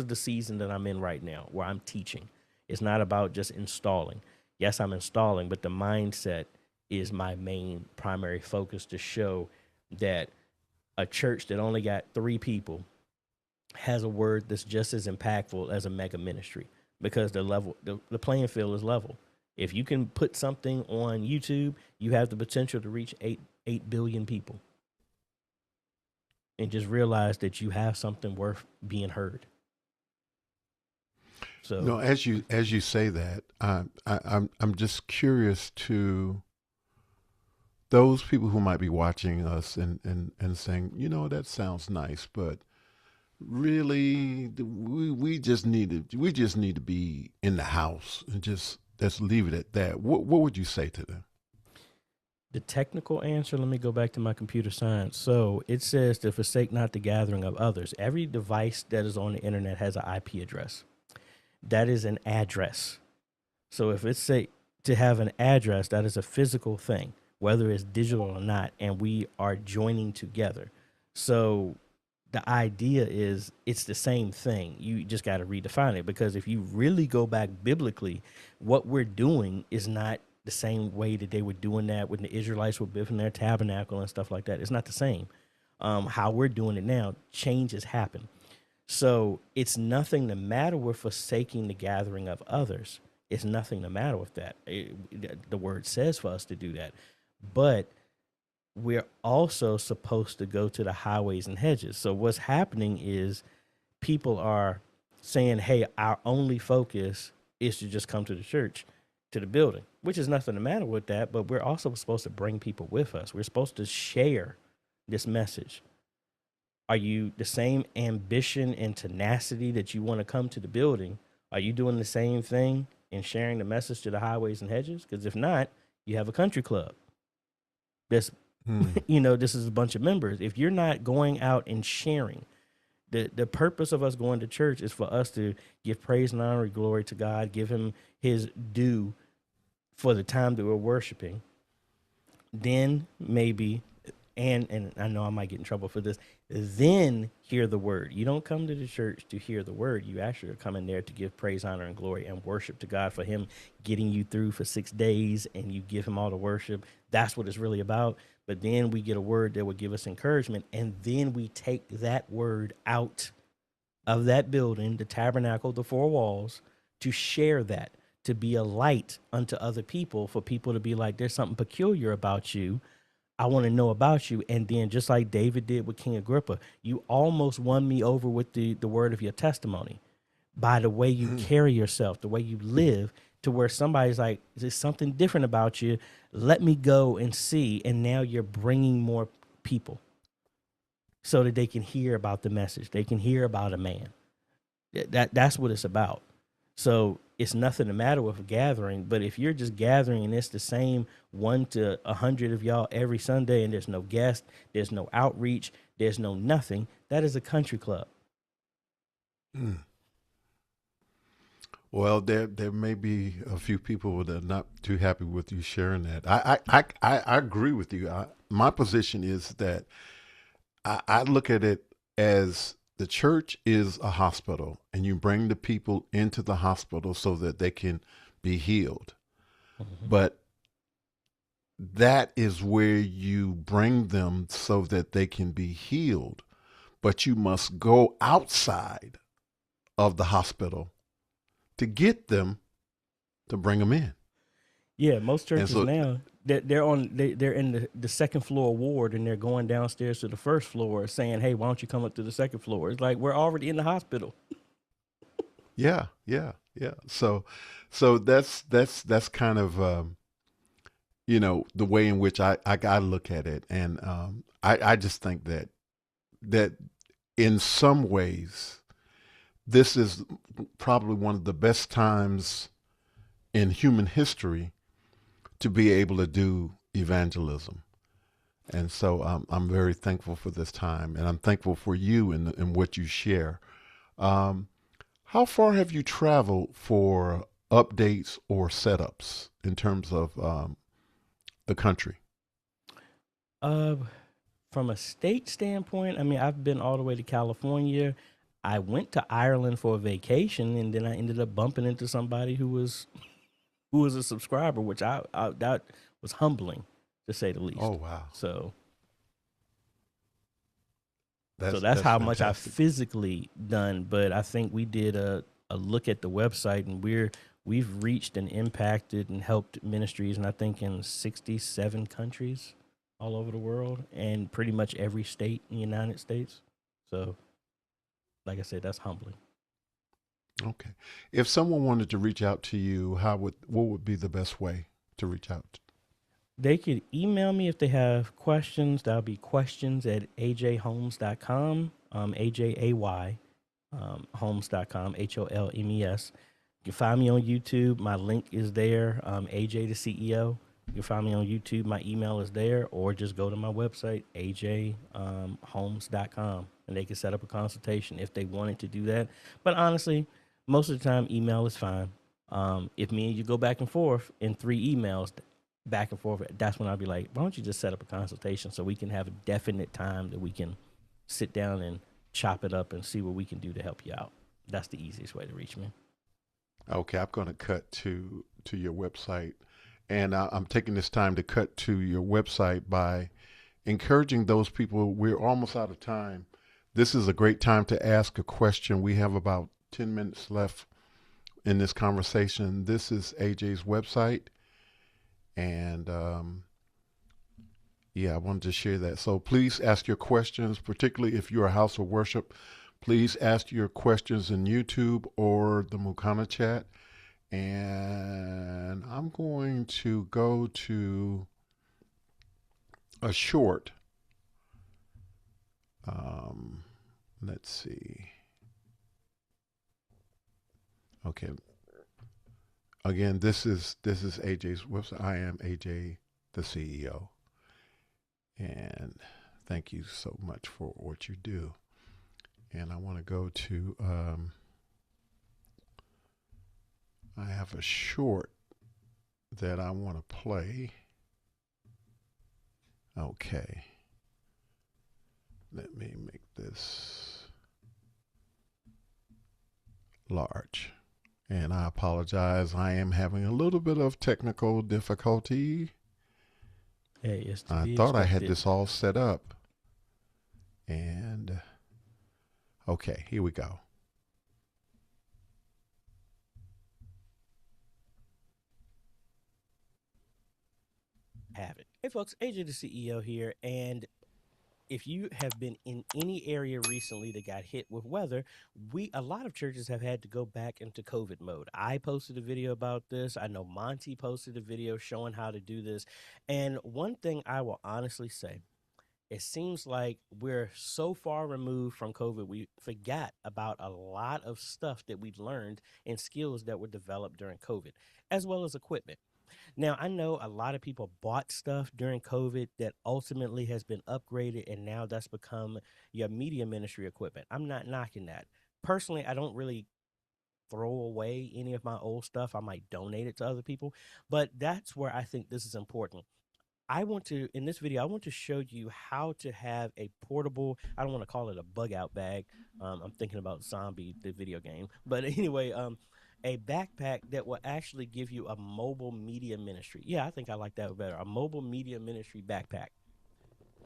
the season that I'm in right now where I'm teaching. It's not about just installing. Yes, I'm installing, but the mindset is my main primary focus to show that a church that only got 3 people has a word that's just as impactful as a mega ministry because the playing field is level. If you can put something on YouTube, you have the potential to reach 8 billion people, and just realize that you have something worth being heard. So As you say that, I'm just curious to those people who might be watching us and saying, that sounds nice, but really, we just need to be in the house and just let's leave it at that. What would you say to them? The technical answer, let me go back to my computer science. So it says to forsake not the gathering of others. Every device that is on the internet has an IP address. That is an address. So if it's say to have an address, that is a physical thing, whether it's digital or not, and we are joining together. So the idea is it's the same thing. You just got to redefine it, because if you really go back biblically, what we're doing is not the same way that they were doing that when the Israelites were building their tabernacle and stuff like that. It's not the same. How we're doing it now, change has happened. So it's nothing the matter with forsaking the gathering of others. It's nothing the matter with that. The word says for us to do that. But we're also supposed to go to the highways and hedges. So what's happening is people are saying, hey, our only focus is to just come to the church, to the building, which is nothing the matter with that. But we're also supposed to bring people with us. We're supposed to share this message. Are you the same ambition and tenacity that you want to come to the building? Are you doing the same thing and sharing the message to the highways and hedges? Because if not, you have a country club. This, this is a bunch of members. If you're not going out and sharing, the purpose of us going to church is for us to give praise and honor and glory to God, give him his due for the time that we're worshiping. Then maybe, and I know I might get in trouble for this, then hear the word. You don't come to the church to hear the word. You actually are coming there to give praise, honor, and glory and worship to God for him getting you through for 6 days, and you give him all the worship. That's what it's really about. But then we get a word that will give us encouragement, and then we take that word out of that building, the tabernacle, the four walls, to share that, to be a light unto other people, for people to be like, there's something peculiar about you. I want to know about you. And then just like David did with King Agrippa, you almost won me over with the word of your testimony by the way you carry yourself, the way you live, to where somebody's like, there's something different about you. Let me go and see. And now you're bringing more people so that they can hear about the message. They can hear about a man. That's what it's about. So it's nothing the matter with a gathering, but if you're just gathering and it's the same 1 to 100 of y'all every Sunday, and there's no guest, there's no outreach, there's no nothing, that is a country club. Well, there may be a few people that are not too happy with you sharing that. I agree with you. My position is that I look at it as the church is a hospital, and you bring the people into the hospital so that they can be healed. But that is where you bring them so that they can be healed. But you must go outside of the hospital to get them, to bring them in. Yeah, most And churches so, now they're in the second floor ward, and they're going downstairs to the first floor saying, hey, why don't you come up to the second floor? It's like we're already in the hospital. yeah, yeah, yeah. So that's kind of the way in which I look at it, and I just think that in some ways this is probably one of the best times in human history to be able to do evangelism. And so I'm very thankful for this time, and I'm thankful for you and what you share. Um, how far have you traveled for updates or setups in terms of the country? Uh, from a state standpoint, I mean, I've been all the way to California. I went to Ireland for a vacation, and then I ended up bumping into somebody who was a subscriber, which I that was humbling to say the Oh, least. wow. So so that's That's how much I've fantastic. physically done. But I think we did a look at the website, and we've reached and impacted and helped ministries, and I think in 67 countries all over the world, and pretty much every state in the United States. So like I said, that's humbling. Okay. If someone wanted to reach out to you, what would be the best way to reach out? They could email me if they have questions. That'll be questions at ajhomes.com, AJAY, homes.com, HOLMES. You can find me on YouTube. My link is there, AJ the CEO. You can find me on YouTube. My email is there, or just go to my website, ajhomes.com, and they can set up a consultation if they wanted to do that. But honestly, most of the time, email is fine. If me and you go back and forth in 3 emails, back and forth, that's when I'll be like, why don't you just set up a consultation so we can have a definite time that we can sit down and chop it up and see what we can do to help you out. That's the easiest way to reach me. Okay, I'm going to cut to your website, and I'm taking this time to cut to your website by encouraging those people. We're almost out of time. This is a great time to ask a question. We have about 10 minutes left in this conversation. This is AJ's website, and yeah, I wanted to share that. So please ask your questions, particularly if you're a house of worship. Please ask your questions in YouTube or the Mukana chat. And I'm going to go to a short. Let's see. Okay. Again, this is AJ's website. I am AJay the CEO. And thank you so much for what you do. And I want to go to, I have a short that I want to play. Okay. Let me make this large. And I apologize. I am having a little bit of technical difficulty. Hey, it's to I be thought I had expected. this all set up. And okay, here we go. Have it. Hey, folks, AJ the CEO here. And if you have been in any area recently that got hit with weather, a lot of churches have had to go back into COVID mode. I posted a video about this. I know Monty posted a video showing how to do this. And one thing I will honestly say, it seems like we're so far removed from COVID, we forgot about a lot of stuff that we learned and skills that were developed during COVID, as well as equipment. Now, I know a lot of people bought stuff during COVID that ultimately has been upgraded, and now that's become your media ministry equipment. I'm not knocking that. Personally, I don't really throw away any of my old stuff. I might donate it to other people, but that's where I think this is important. In this video, I want to show you how to have a portable, I don't want to call it a bug out bag. I'm thinking about Zombie, the video game. But anyway, a backpack that will actually give you a mobile media ministry. Yeah, I think I like that better. A mobile media ministry backpack.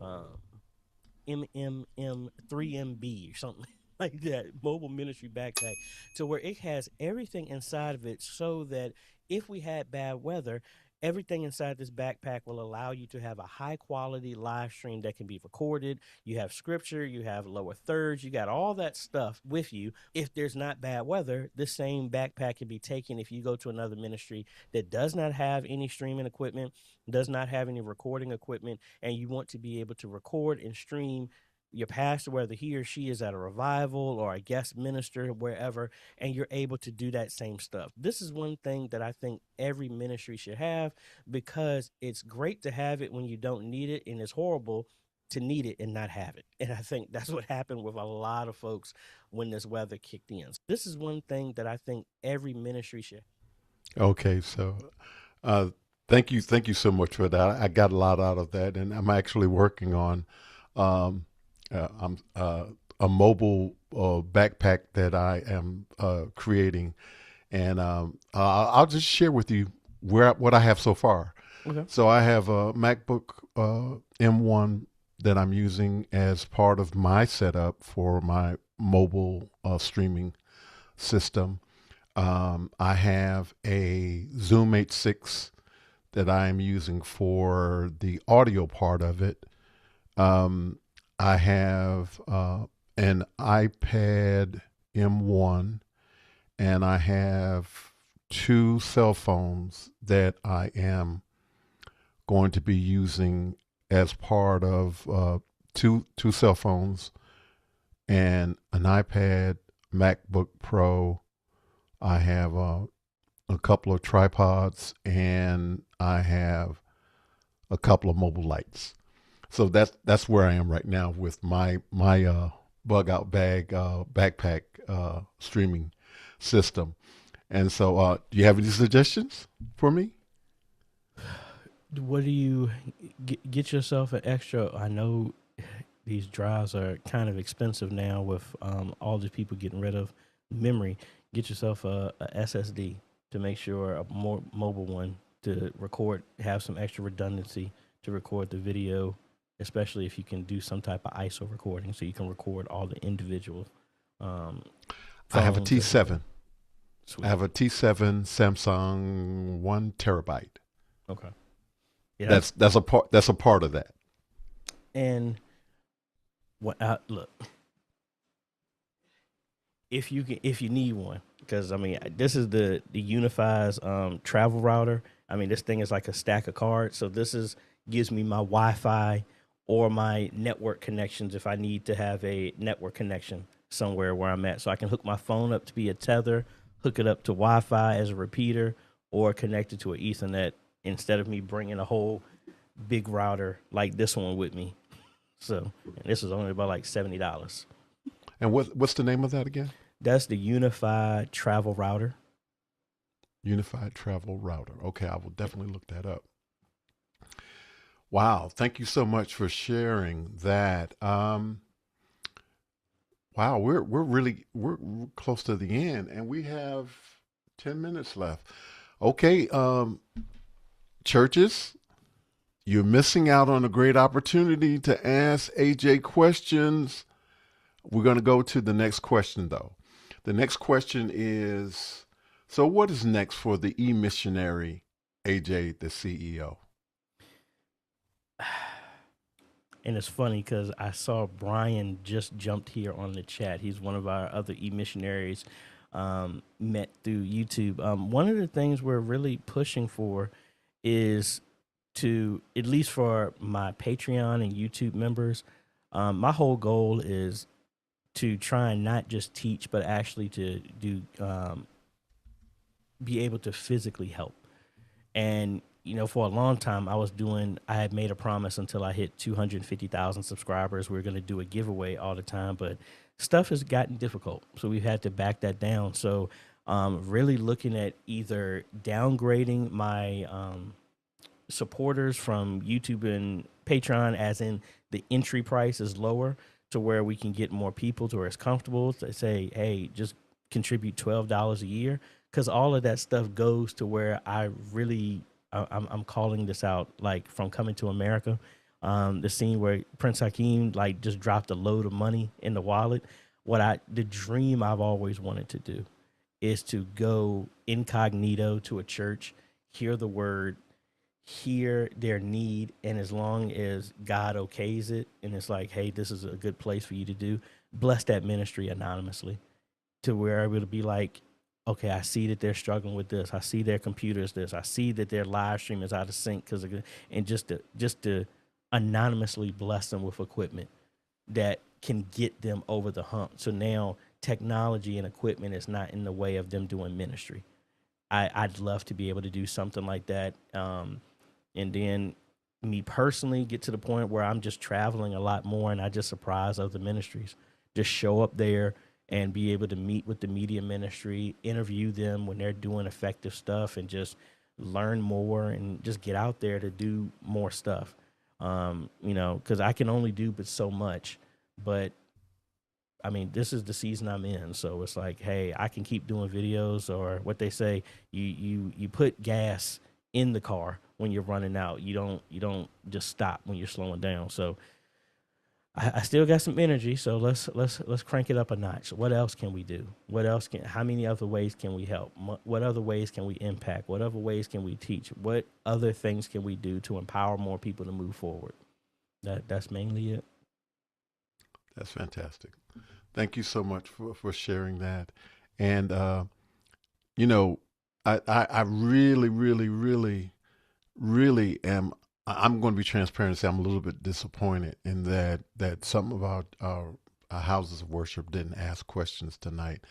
Um, MMM3MB or something like that, mobile ministry backpack, to where it has everything inside of it so that if we had bad weather, everything inside this backpack will allow you to have a high quality live stream that can be recorded. You have scripture, you have lower thirds, you got all that stuff with you. If there's not bad weather, this same backpack can be taken if you go to another ministry that does not have any streaming equipment, does not have any recording equipment, and you want to be able to record and stream your pastor, whether he or she is at a revival or a guest minister, wherever, and you're able to do that same stuff. This is one thing that I think every ministry should have, because it's great to have it when you don't need it, and it's horrible to need it and not have it. And I think that's what happened with a lot of folks when this weather kicked in. This is one thing that I think every ministry should. Okay, so uh, thank you so much for that. I got a lot out of that, and I'm actually working on um, a mobile backpack that I am creating, and I'll just share with you what I have so far. Okay. So I have a MacBook M1 that I'm using as part of my setup for my mobile streaming system. I have a Zoom H6 that I am using for the audio part of it. Um, I have an iPad M1, and I have two cell phones that I am going to be using as part of two cell phones and an iPad, MacBook Pro. I have a couple of tripods, and I have a couple of mobile lights. So that's where I am right now with my bug out bag backpack streaming system. And so, do you have any suggestions for me? What do you get yourself an extra? I know these drives are kind of expensive now with all the people getting rid of memory. Get yourself a SSD to make sure a more mobile one to record, have some extra redundancy to record the video, especially if you can do some type of ISO recording, so you can record all the individual um, I have a phones. T7. I Sweet. have a T7 Samsung 1 terabyte. Okay. Yeah. That's a part of that. And what? Look, if you need one, because I mean this is the Unifi's travel router. I mean this thing is like a stack of cards. So this is gives me my Wi-Fi or my network connections if I need to have a network connection somewhere where I'm at. So I can hook my phone up to be a tether, hook it up to Wi-Fi as a repeater, or connect it to an Ethernet instead of me bringing a whole big router like this one with me. So and this is only about like $70. And what's the name of that again? That's the Unified Travel Router. Unified Travel Router. Okay, I will definitely look that up. Wow, thank you so much for sharing that. Wow, we're close to the end, and we have 10 minutes left. Okay, churches, you're missing out on a great opportunity to ask AJ questions. We're going to go to the next question, though. The next question is, so what is next for the Emissionary, AJay the CEO? And it's funny because I saw Brian just jumped here on the chat. He's one of our other e-missionaries met through YouTube. One of the things we're really pushing for is to, at least for my Patreon and YouTube members, my whole goal is to try and not just teach, but actually to do be able to physically help. And you know, for a long time, I had made a promise until I hit 250,000 subscribers. We are going to do a giveaway all the time, but stuff has gotten difficult. So we've had to back that down. So really looking at either downgrading my supporters from YouTube and Patreon, as in the entry price is lower to where we can get more people to where it's comfortable to say, hey, just contribute $12 a year. Because all of that stuff goes to where I'm calling this out, like from Coming to America, the scene where Prince Hakeem like just dropped a load of money in the wallet. The dream I've always wanted to do is to go incognito to a church, hear the word, hear their need, and as long as God okays it, and it's like, hey, this is a good place for you to do, bless that ministry anonymously, to where I would be like, okay, I see that they're struggling with this. I see their computers this. I see that their live stream is out of sync because of it. And just to anonymously bless them with equipment that can get them over the hump. So now technology and equipment is not in the way of them doing ministry. I'd love to be able to do something like that. And then me personally get to the point where I'm just traveling a lot more and I just surprise other ministries. Just show up there and be able to meet with the media ministry, interview them when they're doing effective stuff, and just learn more and just get out there to do more stuff. You know, because I can only do but so much. But I mean, this is the season I'm in, so it's like, hey, I can keep doing videos, or what they say, you put gas in the car when you're running out. You don't just stop when you're slowing down. So I still got some energy, so let's crank it up a notch. What else can we do? How many other ways can we help? What other ways can we impact? What other ways can we teach? What other things can we do to empower more people to move forward? That's mainly it. That's fantastic. Thank you so much for sharing that. And, you know, I really, really, really, really am. I'm going to be transparent and say I'm a little bit disappointed in that some of our houses of worship didn't ask questions tonight.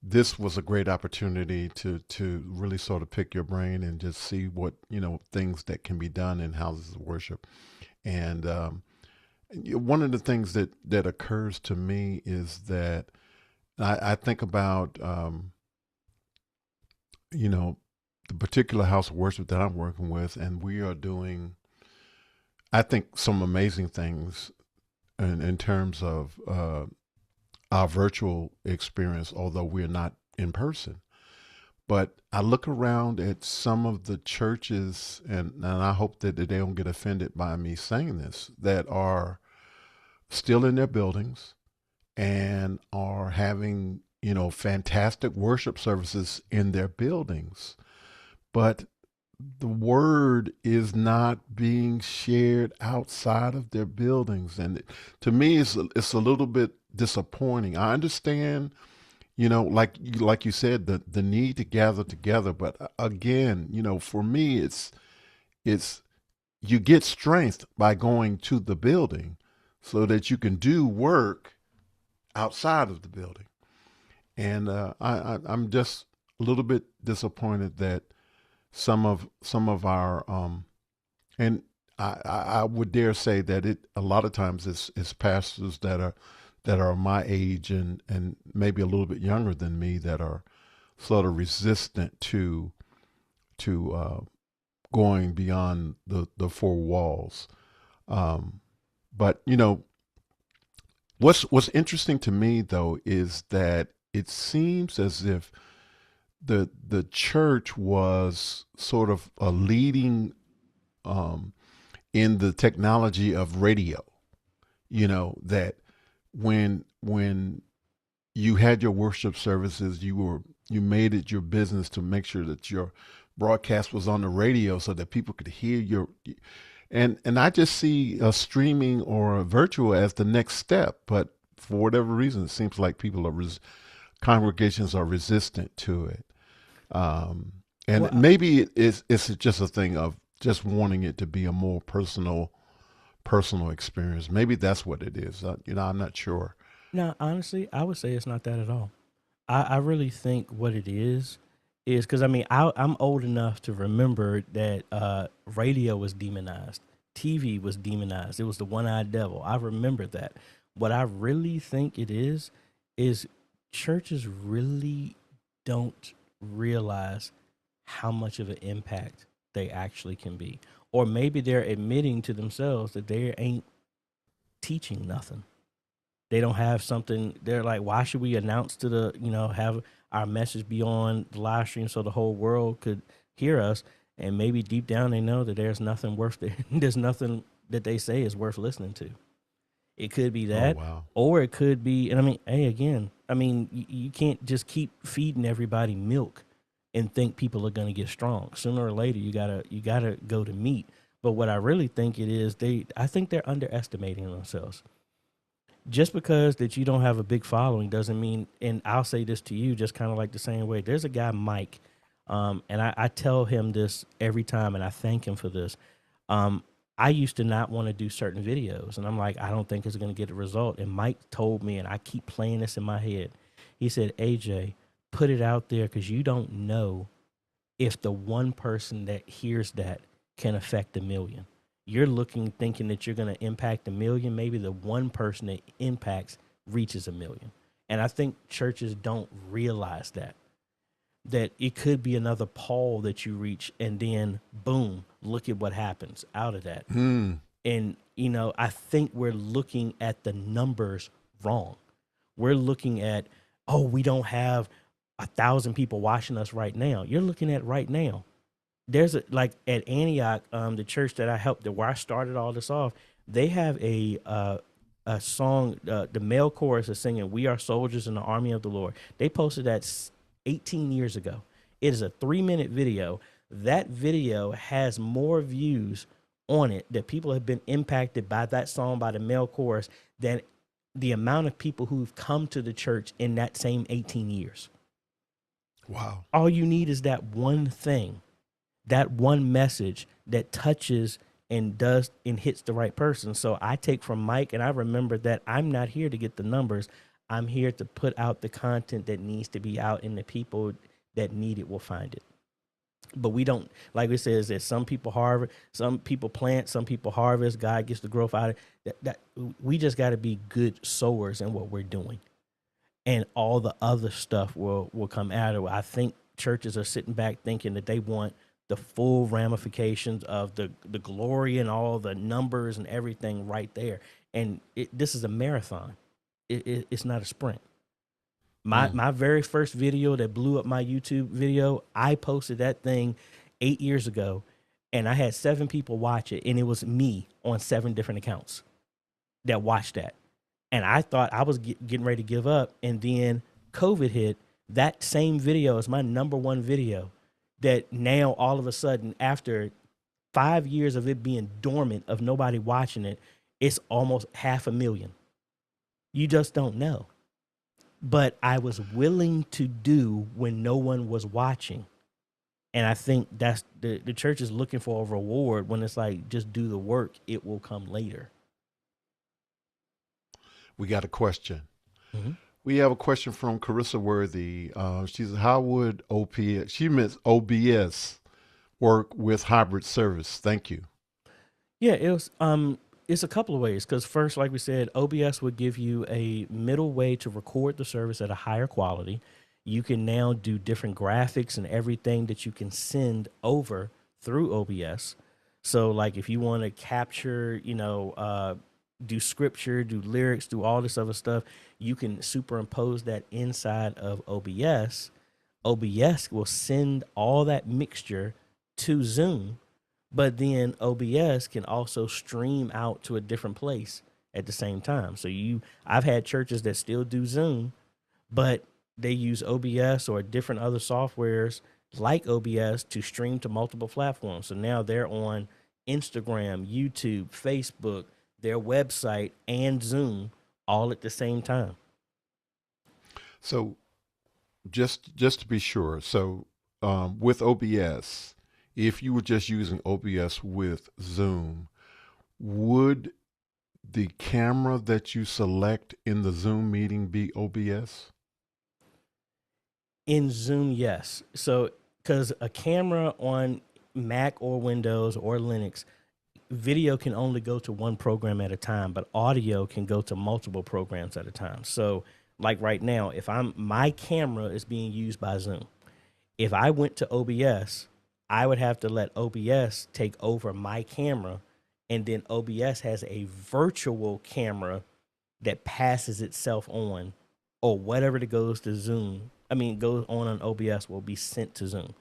this was a great opportunity to really sort of pick your brain and just see what things that can be done in houses of worship. And one of the things that occurs to me is that I think about you know the particular house of worship that I'm working with, and we are doing, I think, some amazing things in terms of our virtual experience, although we're not in person. But I look around at some of the churches, and I hope that they don't get offended by me saying this, that are still in their buildings and are having, fantastic worship services in their buildings. But the word is not being shared outside of their buildings. And to me, it's a little bit disappointing. I understand, like you said, the need to gather together. But again, for me, it's you get strength by going to the building so that you can do work outside of the building. And I'm just a little bit disappointed that some of our and I would dare say that it a lot of times it's pastors that are my age and maybe a little bit younger than me that are sort of resistant to going beyond the four walls. But what's interesting to me though is that it seems as if the church was sort of a leading in the technology of radio. That when you had your worship services, you made it your business to make sure that your broadcast was on the radio so that people could hear your. And I just see a streaming or a virtual as the next step, but for whatever reason, it seems like people congregations are resistant to it. Um, and Well, maybe it's just a thing of just wanting it to be a more personal experience. Maybe that's what it is. I'm not sure. no, honestly, I would say it's not that at all. I really think what it is because I mean I'm old enough to remember that radio was demonized, TV was demonized. It was the one-eyed devil. I remember that. What I really think it is churches really don't realize how much of an impact they actually can be, or maybe they're admitting to themselves that they ain't teaching nothing. They don't have something. They're like, why should we announce to have our message be on the live stream so the whole world could hear us? And maybe deep down they know that there's nothing worth it. There's nothing that they say is worth listening to. It could be Oh that, wow. or it could be, and I mean, hey, again, I mean, you can't just keep feeding everybody milk and think people are going to get strong. Sooner or later, you gotta go to meat. But what I really think it is, I think they're underestimating themselves. Just because that you don't have a big following doesn't mean, and I'll say this to you just kind of like the same way. There's a guy, Mike, and I tell him this every time, and I thank him for this. Um, I used to not want to do certain videos, and I'm like, I don't think it's going to get a result. And Mike told me, and I keep playing this in my head. He said, AJ, put it out there because you don't know if the one person that hears that can affect a million. You're looking, thinking that you're going to impact a million. Maybe the one person that impacts reaches a million. And I think churches don't realize that it could be another Paul that you reach, and then boom, look at what happens out of that. Hmm. And, I think we're looking at the numbers wrong. We're looking at, oh, we don't have 1,000 people watching us right now. You're looking at right now. There's like at Antioch, the church that I helped, where I started all this off. They have a song. The male chorus is singing, "We are soldiers in the army of the Lord." They posted that 18 years ago. It is a 3-minute video. That video has more views on it, that people have been impacted by that song by the male chorus, than the amount of people who've come to the church in that same 18 years. Wow. All you need is that one thing, that one message that touches and does and hits the right person. So I take from Mike, and I remember that I'm not here to get the numbers. I'm here to put out the content that needs to be out, and the people that need it will find it. But we don't, like it says, that some people harvest, some people plant, some people harvest. God gets the growth out of it. That we just got to be good sowers in what we're doing, and all the other stuff will come out of it. I think churches are sitting back thinking that they want the full ramifications of the glory and all the numbers and everything right there. And this is a marathon. It's not a sprint. My very first video that blew up my YouTube video, I posted that thing 8 years ago, and I had 7 people watch it, and it was me on 7 different accounts that watched that. And I thought I was getting ready to give up, and then COVID hit. That same video is my #1 video that now all of a sudden, after 5 years of it being dormant, of nobody watching it, it's almost 500,000. You just don't know. But I was willing to do when no one was watching. And I think that's the church is looking for a reward when it's like, just do the work. It will come later. We got a question. Mm-hmm. We have a question from Carissa Worthy. She says, how would OPS, she meant OBS, work with hybrid service? Thank you. Yeah, it's a couple of ways. Because first, like we said, OBS would give you a middle way to record the service at a higher quality. You can now do different graphics and everything that you can send over through OBS. So like if you want to capture, do scripture, do lyrics, do all this other stuff, you can superimpose that inside of OBS. OBS will send all that mixture to Zoom, but then OBS can also stream out to a different place at the same time. So I've had churches that still do Zoom, but they use OBS or different other softwares like OBS to stream to multiple platforms. So now they're on Instagram, YouTube, Facebook, their website, and Zoom all at the same time. So just to be sure, so with OBS, if you were just using OBS with Zoom, would the camera that you select in the Zoom meeting be OBS? In Zoom, yes. So, because a camera on Mac or Windows or Linux, video can only go to one program at a time, but audio can go to multiple programs at a time. So, like right now, if my camera is being used by Zoom, if I went to OBS, I would have to let OBS take over my camera, and then OBS has a virtual camera that passes itself on, or whatever that goes to Zoom. Goes on OBS will be sent to Zoom.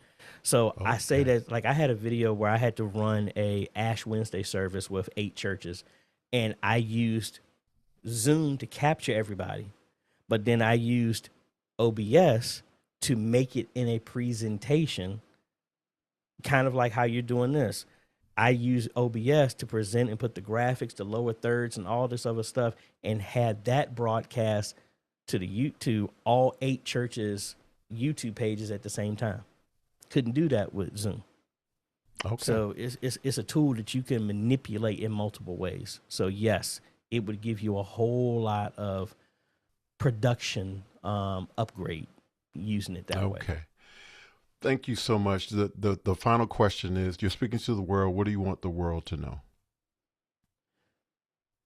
So Okay. I say that, like, I had a video where I had to run a Ash Wednesday service with 8 churches, and I used Zoom to capture everybody, but then I used OBS to make it in a presentation, kind of like how you're doing this. I use OBS to present and put the graphics, the lower thirds, and all this other stuff, and had that broadcast to all 8 churches' YouTube pages at the same time. Couldn't do that with Zoom. Okay. So it's a tool that you can manipulate in multiple ways. So yes, it would give you a whole lot of production upgrade using it that way. Okay. Thank you so much. The final question is, you're speaking to the world. What do you want the world to know?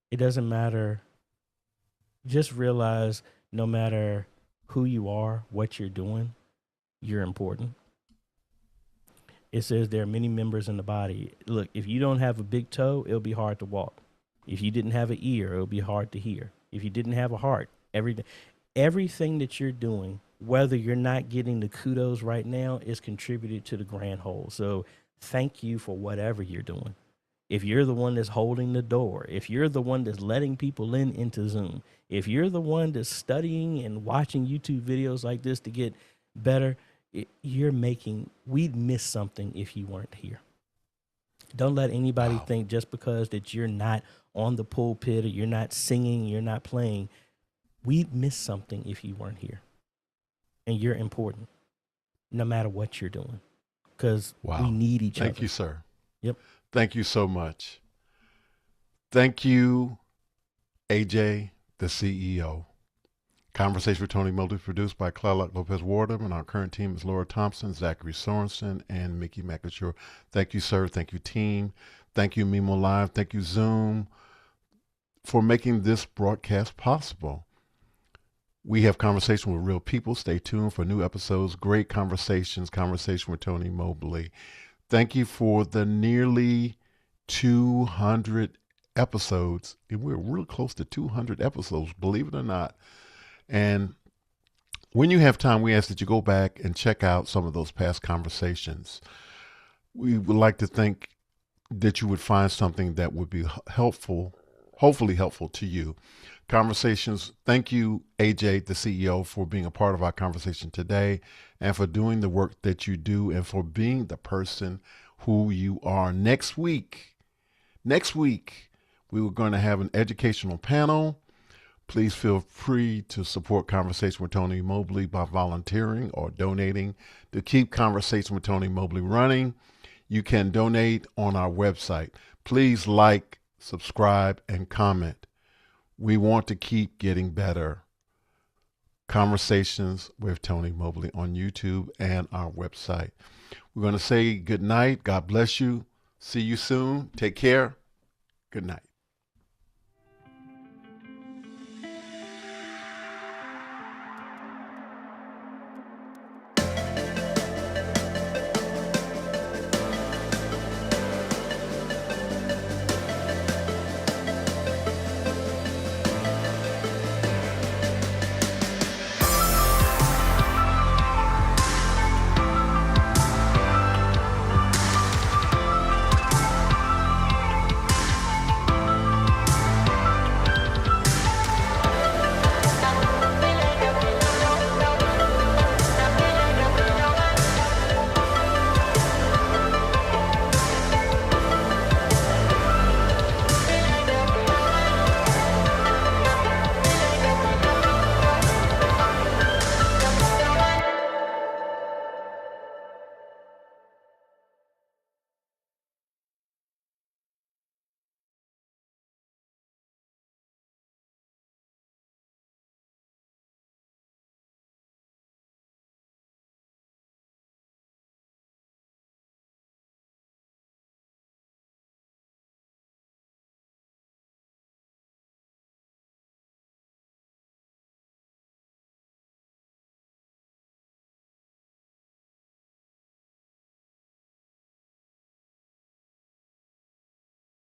It doesn't matter. Just realize, no matter who you are, what you're doing, you're important. It says there are many members in the body. Look, if you don't have a big toe, it'll be hard to walk. If you didn't have an ear, it'll be hard to hear. If you didn't have a heart, everything that you're doing, whether you're not getting the kudos right now, is contributed to the grand whole. So thank you for whatever you're doing. If you're the one that's holding the door, if you're the one that's letting people into Zoom, if you're the one that's studying and watching YouTube videos like this to get better, we'd miss something if you weren't here. Don't let anybody think just because that you're not on the pulpit, or you're not singing, you're not playing, we'd miss something if you weren't here. And you're important, no matter what you're doing, because we need each other. Thank you, sir. Yep. Thank you so much. Thank you, AJay, the CEO. Conversation with Tony Mobley produced by Clara Lopez Wardham, and our current team is Laura Thompson, Zachary Sorensen, and Mickey McAture. Thank you, sir. Thank you, team. Thank you, Mimo Live. Thank you, Zoom, for making this broadcast possible. We have conversation with real people. Stay tuned for new episodes. Great conversations. Conversation with Tony Mobley. Thank you for the nearly 200 episodes. And we're real close to 200 episodes, believe it or not. And when you have time, we ask that you go back and check out some of those past conversations. We would like to think that you would find something that would be helpful, hopefully helpful to you. Conversations. Thank you, AJay, the CEO, for being a part of our conversation today and for doing the work that you do and for being the person who you are. Next week, we were going to have an educational panel. Please feel free to support Conversation with Tony Mobley by volunteering or donating to keep Conversation with Tony Mobley running. You can donate on our website. Please like, subscribe, and comment. We want to keep getting better. Conversations with Tony Mobley on YouTube and our website. We're going to say good night. God bless you. See you soon. Take care. Good night.